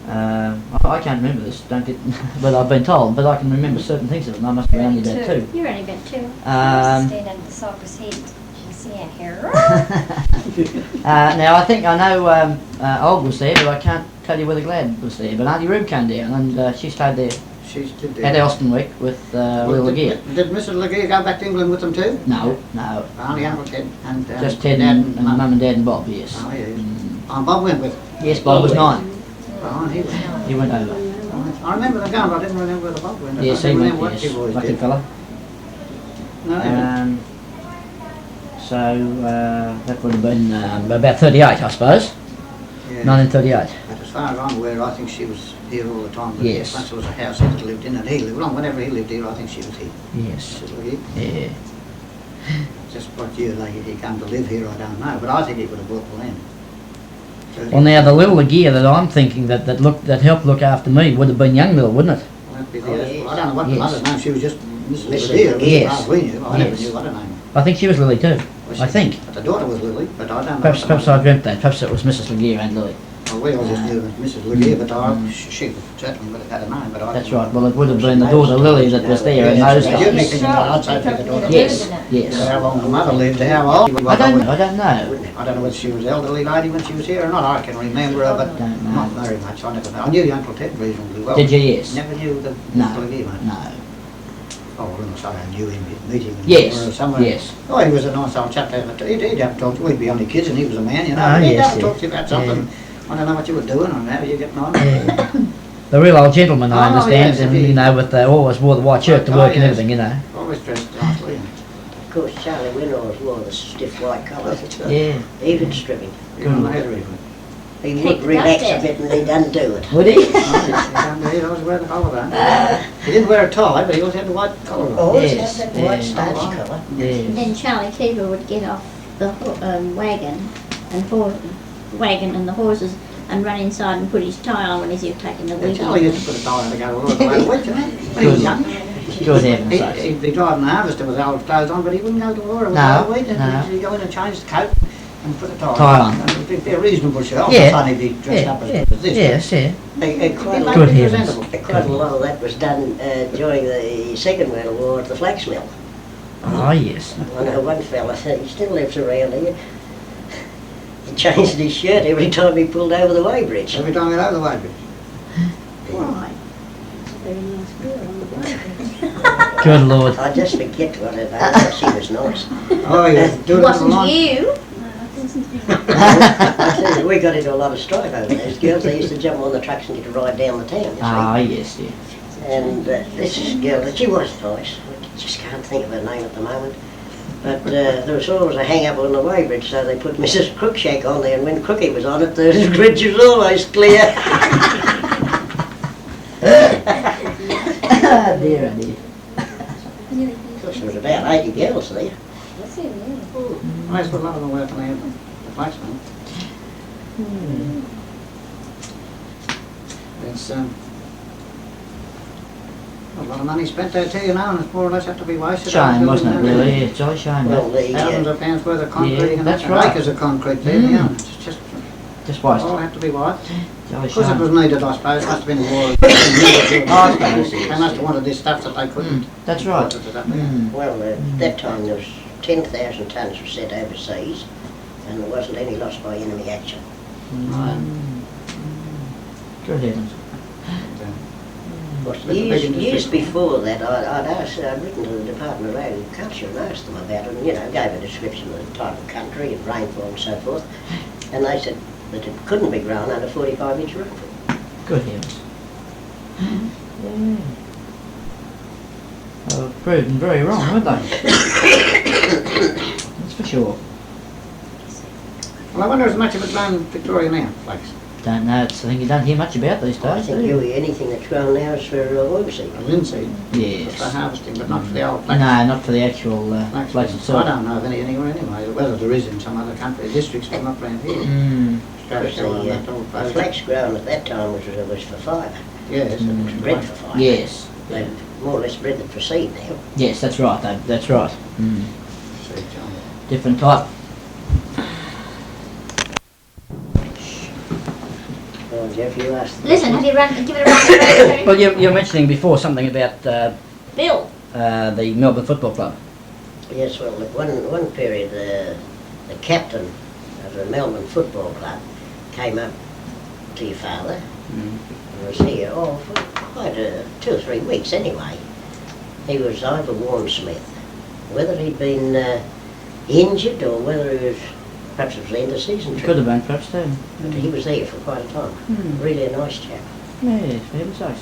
I can't remember this, don't get, but I've been told, but I can remember certain things of it, and I must be only about 2. You're only about 2. Stand under the cypress head. You can see our hair. Now I think I know Old was there, but I can't tell you whether Glad was there. But Auntie Rube came down, and she stayed there She did at Austin Week with Will Laguerre. Did Mrs. Laguerre go back to England with them too? No, Only Uncle Ted and just Ted Dad and Mum. Mum and Dad and Bob. Yes. Oh, yes. Mm. Oh, Bob went with. Yes, Bob was 9. Oh, he was. He went over. I remember them going, but I didn't remember where the Bob went. Yes, I he didn't went. remember what Yes, you boys lucky did. fella. No, he went. So that would have been about 38, I suppose. Yeah. 1938. That was far as I'm aware, I think she was here all the time. But Yes. Once there was a house that lived in and he lived on. Whenever he lived here, I think she was here. Yes. Mrs. LeGee. Yeah. Just what year later he came to live here, I don't know. But I think he would have bought the land. So Well, now the little gear that I'm thinking that helped look after me would have been young Mill, wouldn't it? that'd be Oh, the- yes. well, I don't know what the Yes. mother's name. She was just Mrs. Mrs. LeGee. LeGee. Yes. We knew. I never Yes. knew what her name I think she was Lily too. was. I think. But the daughter was Lily, but I don't know. Perhaps, what the perhaps I mother- dreamt that. Perhaps it was Mrs. Legear and Lily. Well, we all just knew Mrs. LeGee, but she certainly would have had a name. But I That's didn't- right. Well, it would have been the daughter Lily that was there in those Yes. days. You'd be thinking that I'd say pick a daughter. Yes. Yes. How long the mother lived, how old. I don't know. I don't know whether she was elderly lady when she was here or not. I can remember her, but Don't know. not very much. I knew Uncle Ted reasonably well. Did you? Yes. Never knew the No. Mr. LeGee, mate. No. Oh, well, I say I knew him, meet him Yes. somewhere. Yes. Oh, he was a nice old chap to have a he'd have to talk to. We'd be only kids and he was a man, you know. Ah, But he'd yes, have to yeah. talk to you about something. I don't know what you were doing or how you getting on. Yeah. The real old gentleman, I Oh, understand, yes, and indeed. you know, with always wore the white shirt to Oh, work and yes. everything, you know. Always dressed nicely. Of course, Charlie Winnows wore the stiff white collar. Yeah. Even stripping. You know, later even. He Keep would the relax dust a bit and he'd undo it. Would he? He always wear the collar on. He didn't wear a tie, but he always had the white collar on. Always Yes, had that white yeah. starchy Oh, colour. And Yeah. then Charlie Keeper would get off the wagon and wagon and the horses and run inside and put his tie on when he was taking the Yeah, wheat. Charlie used to put a tie on to go all the way to work, you know, when he was young. Good heavens sakes. He'd be driving the harvester with old clothes on, but he wouldn't go to war with No, the wheat. no. He'd go in and change the coat and put a tie, Tie on. And it'd be a reasonable show. Yeah. Funny he'd be dressed Yeah, up as yeah. this. Yes, yeah. Quite a lot, Good heavens. quite a lot of that was done during the Second World War at the flax mill. Oh, yes. I know one fella, he still lives around here. He changed his shirt every time he pulled over the weighbridge. Every time he got over the way bridge. Why? It's a very nice girl on the way. Good Lord. I just forget what her name was, she was nice. Oh, yeah. Do it Wasn't line. you? I tell you, we got into a lot of strife over those girls. They used to jump on the trucks and get a ride down the town, you see. Ah, yes, yeah. And this girl, she was nice. I just can't think of her name at the moment. But there was always a hang-up on the weighbridge, so they put Mrs. Crookshank on there, and when Crookie was on it, the bridge was almost clear. Ah, dear, oh dear. Of course, there was about 80 girls there. That's it, yeah. I used to put a lot of them working there, the flax mill. It's a lot of money spent there too, you know, and it's more or less had to be wasted. Shame, wasn't it, really? Yeah, jolly shame. Well, That. Thousands the, of pounds worth of concrete Yeah, and that's and right. acres of concrete there, you know, it's just Just all wasted. had to be wiped. Jolly Because it was shame. needed, I suppose, must have been war. I suppose, They yes. must have wanted this stuff that they couldn't. That's right. import it to that way. Mm. well, at that time there was 10,000 tonnes were sent overseas, and there wasn't any loss by enemy action. Good heavens. Of course, But the big industry- years before that, I'd written to the Department of Agriculture and asked them about it, and, you know, gave a description of the type of country and rainfall and so forth, and they said that it couldn't be grown under 45-inch rainfall. Good heavens. Yeah. Well, proven very wrong, weren't they? That's for sure. Well, I wonder as much of it's grown in Victoria now, flax. Don't know, it's a thing you don't hear much about these I days, think do you? anything that's grown now is for oilseed. Linseed, for Yes. harvesting, but not for the old flax. No, not for the actual Flax flax business. itself. I don't know of any anywhere anyway, whether there is in some other country, districts, but not around here. Mm. Australia, Because on that old the place. flax grown at that time was for fibre. Yes, Mm. it's Bred for fibre. Yes. They've more or less bred them for seed now. Yes, that's right, that's right. Mm. Seed, John. Different type. Well, Geoff, you asked. Listen, have you give it a run? Well, you were mentioning before something about Bill. the Melbourne Football Club. Yes, well, at one period, the captain of the Melbourne Football Club came up to your father and was here, for quite 2 or 3 weeks anyway. He was Ivor Warnsmith. Whether he'd been injured or whether he was, perhaps it was the end of season trip. Could have been, perhaps, too. But he was there for quite a time. Mm. Really a nice chap. Yes, for heaven's sakes.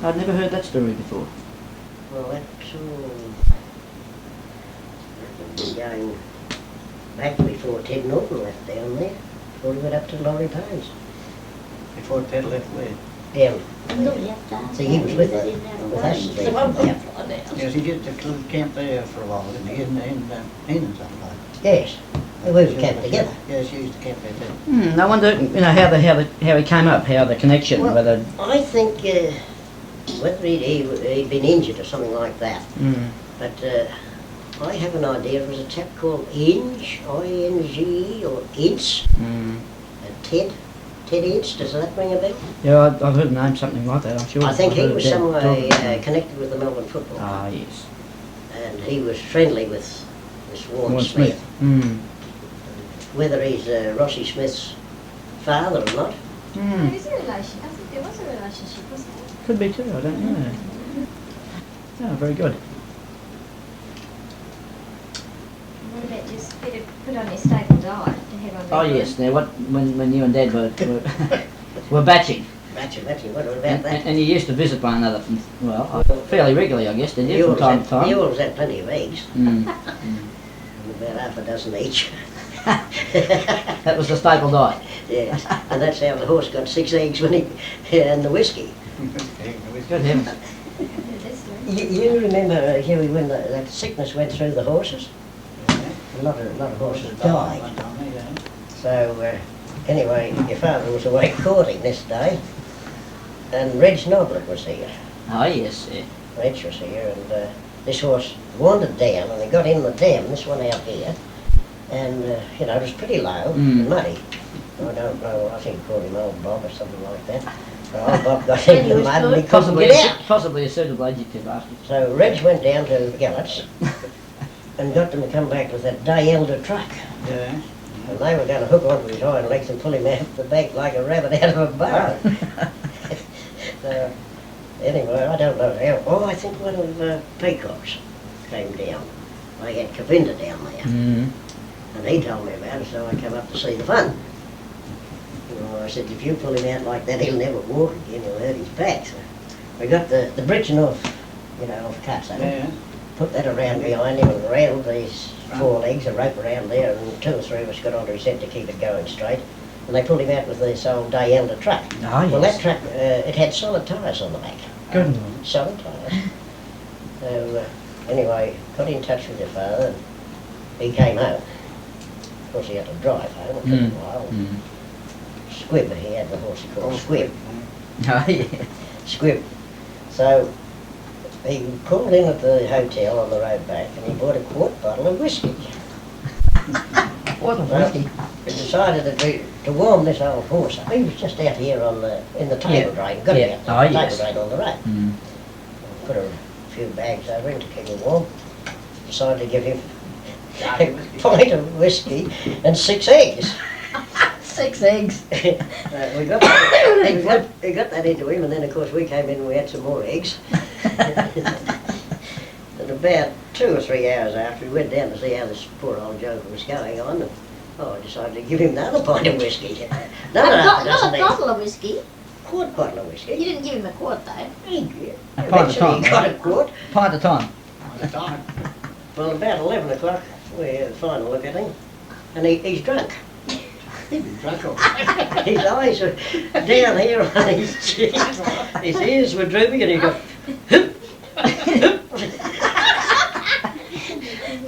I'd never heard that story before. Well, that's been going back before Ted Norton left down there, before he went up to Laurie Payne's. Before Ted left with. down. Look, you have to ask See, he was with him. us He's there. not Yeah. fly down. Yes, he did the little camp there for a while, didn't he? In something like that. Yes, we were camped together. Yes, she used to camp there too. I wonder, how he came up, how the connection, Well, whether. I think whether he'd been injured or something like that, but I have an idea. It was a chap called Inge, I-N-G, or Ince, Ted Ince. Does that ring a bell? Yeah, I've heard the name something like that. I'm sure. I think I've he heard was Dad some way talking about it. connected with the Melbourne football, Ah, yes. and he was friendly with this Warren Warren Smith. Smith. Whether he's Rossi Smith's father or not, There is a relation. I think there was a relationship, wasn't there? Could be too, I don't know. Oh, very good. What about just better put on your staple diet to have on the Oh yes, now when you and Dad were were batching, what about that? and you used to visit one another, fairly regularly, I guess, didn't you, from time to time? You always had plenty of eggs, Mm. about half a dozen each. That was the staple diet. Yes, and that's how the horse got 6 eggs when and the whiskey. Good heavens. You remember, Hughie, when that sickness went through the horses? A lot of horses died. So, anyway, your father was away courting this day, and Reg Noblet was here. Oh yes, yeah. Reg was here, and this horse wandered down, and he got in the dam, this one out here, and, it was pretty low and muddy. I don't know, I think he called him Old Bob or something like that. So Old Bob got into the mud and he couldn't get out. Possibly a suitable adjective after. So Reg went down to Gallets and got them to come back with that day elder truck. Yeah. And they were going to hook onto his hind legs and pull him out the bank like a rabbit out of a barn. So, anyway, I don't know how. Oh, I think one of Peacock's came down. They had Cavinda down there. Mm. And he told me about it, so I came up to see the fun. Well, I said, if you pull him out like that, he'll never walk again, he'll hurt his back. So we got the bridging off, off cuts, Yeah. put that around behind him and railed these 4 legs, a rope around there, and 2 or 3 of us got onto his head to keep it going straight. And they pulled him out with this old day elder truck. Ah, Well, yes. that truck, it had solid tyres on the back. Good. Solid tyres. So, anyway, got in touch with your father, and he came home. Of course, he had to drive home, it took a while. Squib, he had the horse he called Squib. Oh yeah. Squib. So, he called in at the hotel on the road back, and he bought a quart bottle of whiskey. What a Well, whiskey. he decided to warm this old horse up. He was just out here in the table drain, got Yeah. him Oh, out the yes. table drain on the road. Mm. Put a few bags over him to keep him warm. Decided to give him a pint of whiskey and 6 eggs. 6 eggs. We got that, he got that into him, and then of course we came in and we had some more eggs. And about 2 or 3 hours after, we went down to see how this poor old joker was going on, and I decided to give him another pint of whiskey. Not a eggs. bottle of whiskey. Quart bottle of whiskey. You didn't give him a quart though. A pint at a time. He got a quart. Pint at a time. Well, about 11 o'clock, we had a final look at him, and he's drunk. His eyes were down here on his cheeks, his ears were drooping, and he got...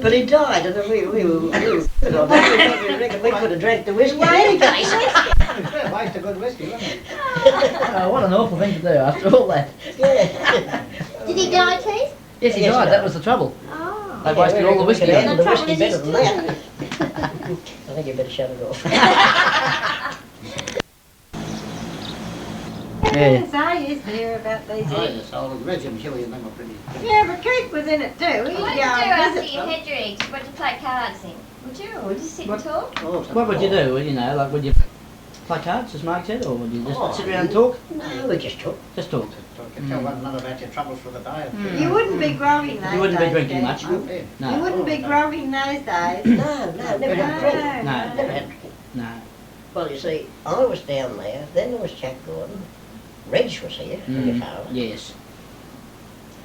But he died, and then we were good on that. We reckon we could have drank the whiskey in any case. Waste of good whiskey, wasn't it? Oh, what an awful thing to do after all that. Yeah. Did he die, Keith? Yes, he Yes, died. he That died. was the trouble. Oh. They wasted all the we whiskey could on handle it. the The trouble whiskey is better than that. I think you better shut it off. Yeah. Yes, I used to hear about these Oh, eggs. yes, old Reg and Hughie and them were pretty. Yeah, but Keith was in it too. He'd What did go you do and after visit you them. had your eggs? You went to play cards then? Would you? Or would you sit and talk? Oh, What would you do? Would you play cards, as Marg said, or would you just Oh, sit around and talk? No, we just took. Just talk. Tell one another about your troubles for the day. You wouldn't be growing those You wouldn't be days, drinking Keith. much. Yeah. No. You wouldn't be growing those days. No, never had drink. No. Never had drink. No. Well, you see, I was down there, then there was Jack Gordon, Reg was here, and your father. Yes.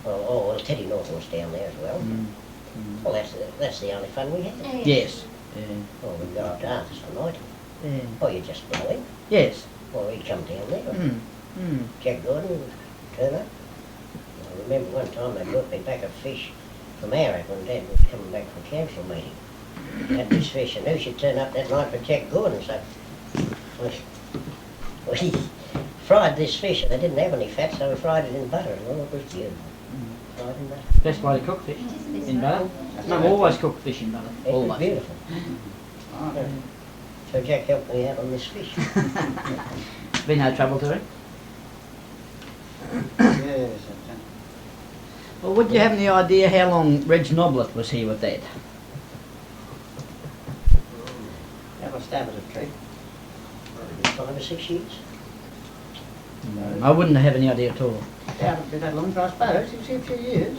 Well, Teddy Norton was down there as well. Well, that's the only fun we had. Yes. Yeah. Well, we'd go up to Arthur's for night. Yeah. Oh, you just blow in. Yes. Well, he'd come down there. Mm. Mm. Jack Gordon would turn up. I remember one time they brought me back a fish from Arab when Dad was coming back from council meeting. Had this fish, and who should turn up that night but Jack Gordon, so we fried this fish, and they didn't have any fat, so we fried it in butter, and all it was beautiful. Fried in butter. Best way to cook fish, in butter. Mum always cooked fish in butter. It was Always. beautiful. Yeah. So Jack helped me out on this fish. Been no trouble to it? Yes. Well, would you have any idea how long Reg Noblet was here with Dad? Have a stab at a tree. 5 or 6 years. I wouldn't have any idea at all. Yeah, it'd be that long, but I suppose. It's a few years.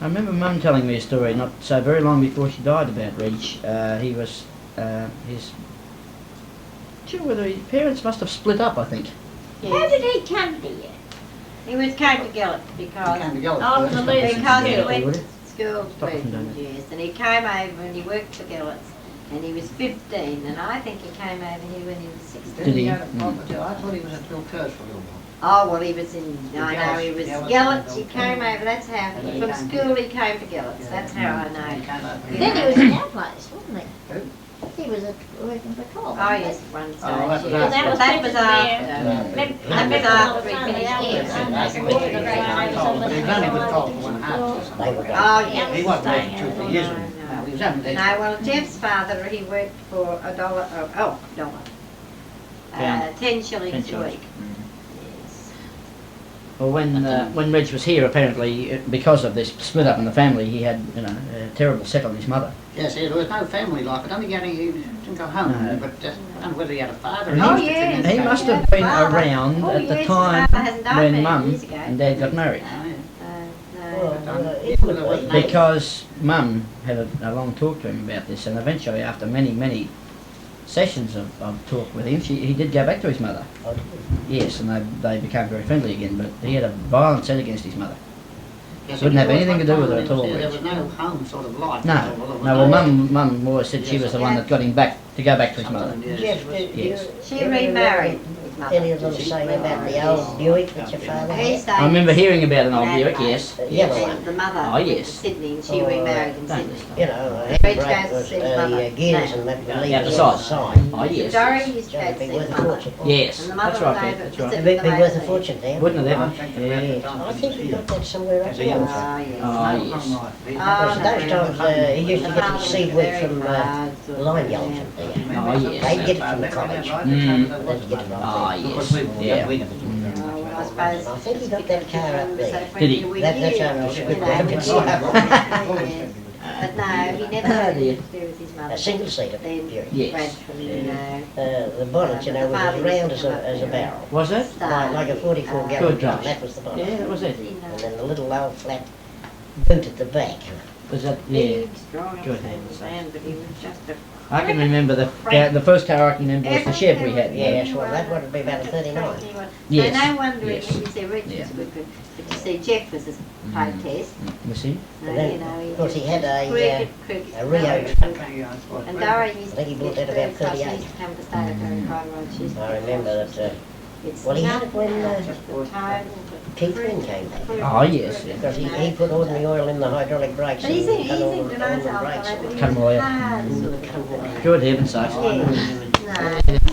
I remember Mum telling me a story not so very long before she died about Reg. He was, his... Do you know whether his parents must have split up, I think. How did he come to you? He came to Gillett because Came to Gillett Oh, first. the Luton. because he Yeah, went would to it? school to Stop from doing Luton, it. yes, and he came over and he worked for Gillett's, and he was 15, and I think he came over here when he was 16. Did he? had a property. I thought he was at Bill Kerr's for a little while. Oh, well, he was in, I know, he was Gillett's, Gillett's, he Gillett's. came over, that's how, And he from came school he came to Gillett's, Yeah. that's how I He know. came over here. Then he was in our place, wasn't he? Who? He was working for Cobb. Oh, yes, one stage, that was yes. after. That was after. That was after he finished Yes, here. that's the way he was told, but he was only with Cobb for 1.5 or something. They were Oh, gone. yes. He wasn't there for 2 or 3 years. No, No, no. he was only there. No, well, Jeff's father, he worked for $1, 10 shillings 10 a shillings. week. Yes. Well, when Reg was here, apparently, because of this split up in the family, he had, you know, a terrible set on his mother. Yes, there was no family life. I don't think he didn't go home, No. but I don't know whether he had a father. He- Oh, used to yes. think He so. must Yeah, have been father. around Oh, at the yes, time father hasn't died when many Mum years ago. and Dad got married. Oh, yeah. No. Well, it would be. Because Mum had a long talk to him about this, and eventually, after many sessions of talk with him, he did go back to his mother. Oh, Yes, and they became very friendly again, but he had a violent set against his mother. Yes, Wouldn't it have was anything like to do with time it at when all, he was there. Reg. There was no home sort of life. No, There was no, well, Mum always said she was the one that got him back, to go back to his mother. Yes. Jeff, did Yes. you She ever remarried remember his mother. any of them saying about the old Buick that your father He had? stayed I remember in hearing about an old Sydney, Buick, Adelaide. yes. The yellow And one. the mother Oh, went to yes. Sydney and she Oh, remarried in Don't Sydney. listen. You know, Reg handbrake goes to was see his mother. gears No. and that would leave Yeah, the you side. on the side. Oh, yes. Dory used to So go it'd to be see worth his a mother. fortune. Yes, And the mother that's right, was Dad, over that's right. visiting It'd be them worth a over fortune now. Wouldn't it I'm ever? thinking Yeah. about the time I think he he was got that somewhere up here. there. Oh, yes. Oh, yes. Because those times he used to get the seaweed from line yolks up there. Oh, yes. They'd get it from the college. Mm. They'd get it Ah, up yes, yeah. I suppose I think he got that car up there. Did he? That's how it was good rocket slow. But no, he never had anything to do with his mother. A single seater Then Buick. Yes. gradually, you know. The bonnet, you know, was as round as a barrel. Was it? Like a 44 gallon Good drum, gosh. that was the bonnet. Yeah, that was it. And then the little low flat boot at the back. Was that, yeah. Big, strong, Good. man, but he was just a I can remember the first car I can remember was the Chev we had. Yes, well, that would be about a 39. Yes. So no wonder Yes. you say Rich Yeah. was good, but you see Geoff was a play test. You see? No, And then, you know, of course, he had a cricket, Rio no, truck. And Dara used I think he to bought get that about very close. She 38. used to come to stay at her quite a lot. She used to I remember that It's well, he had not it when, just the total, but Keith fruit- Wynn came back. fruit- Oh, yes, fruit, Because you know. he put ordinary oil in the hydraulic brakes But he's and in, cut all to the nice brakes. alcohol, but Cut 'em all he's out. hard sort of company. Good heavens sakes. Yeah, no.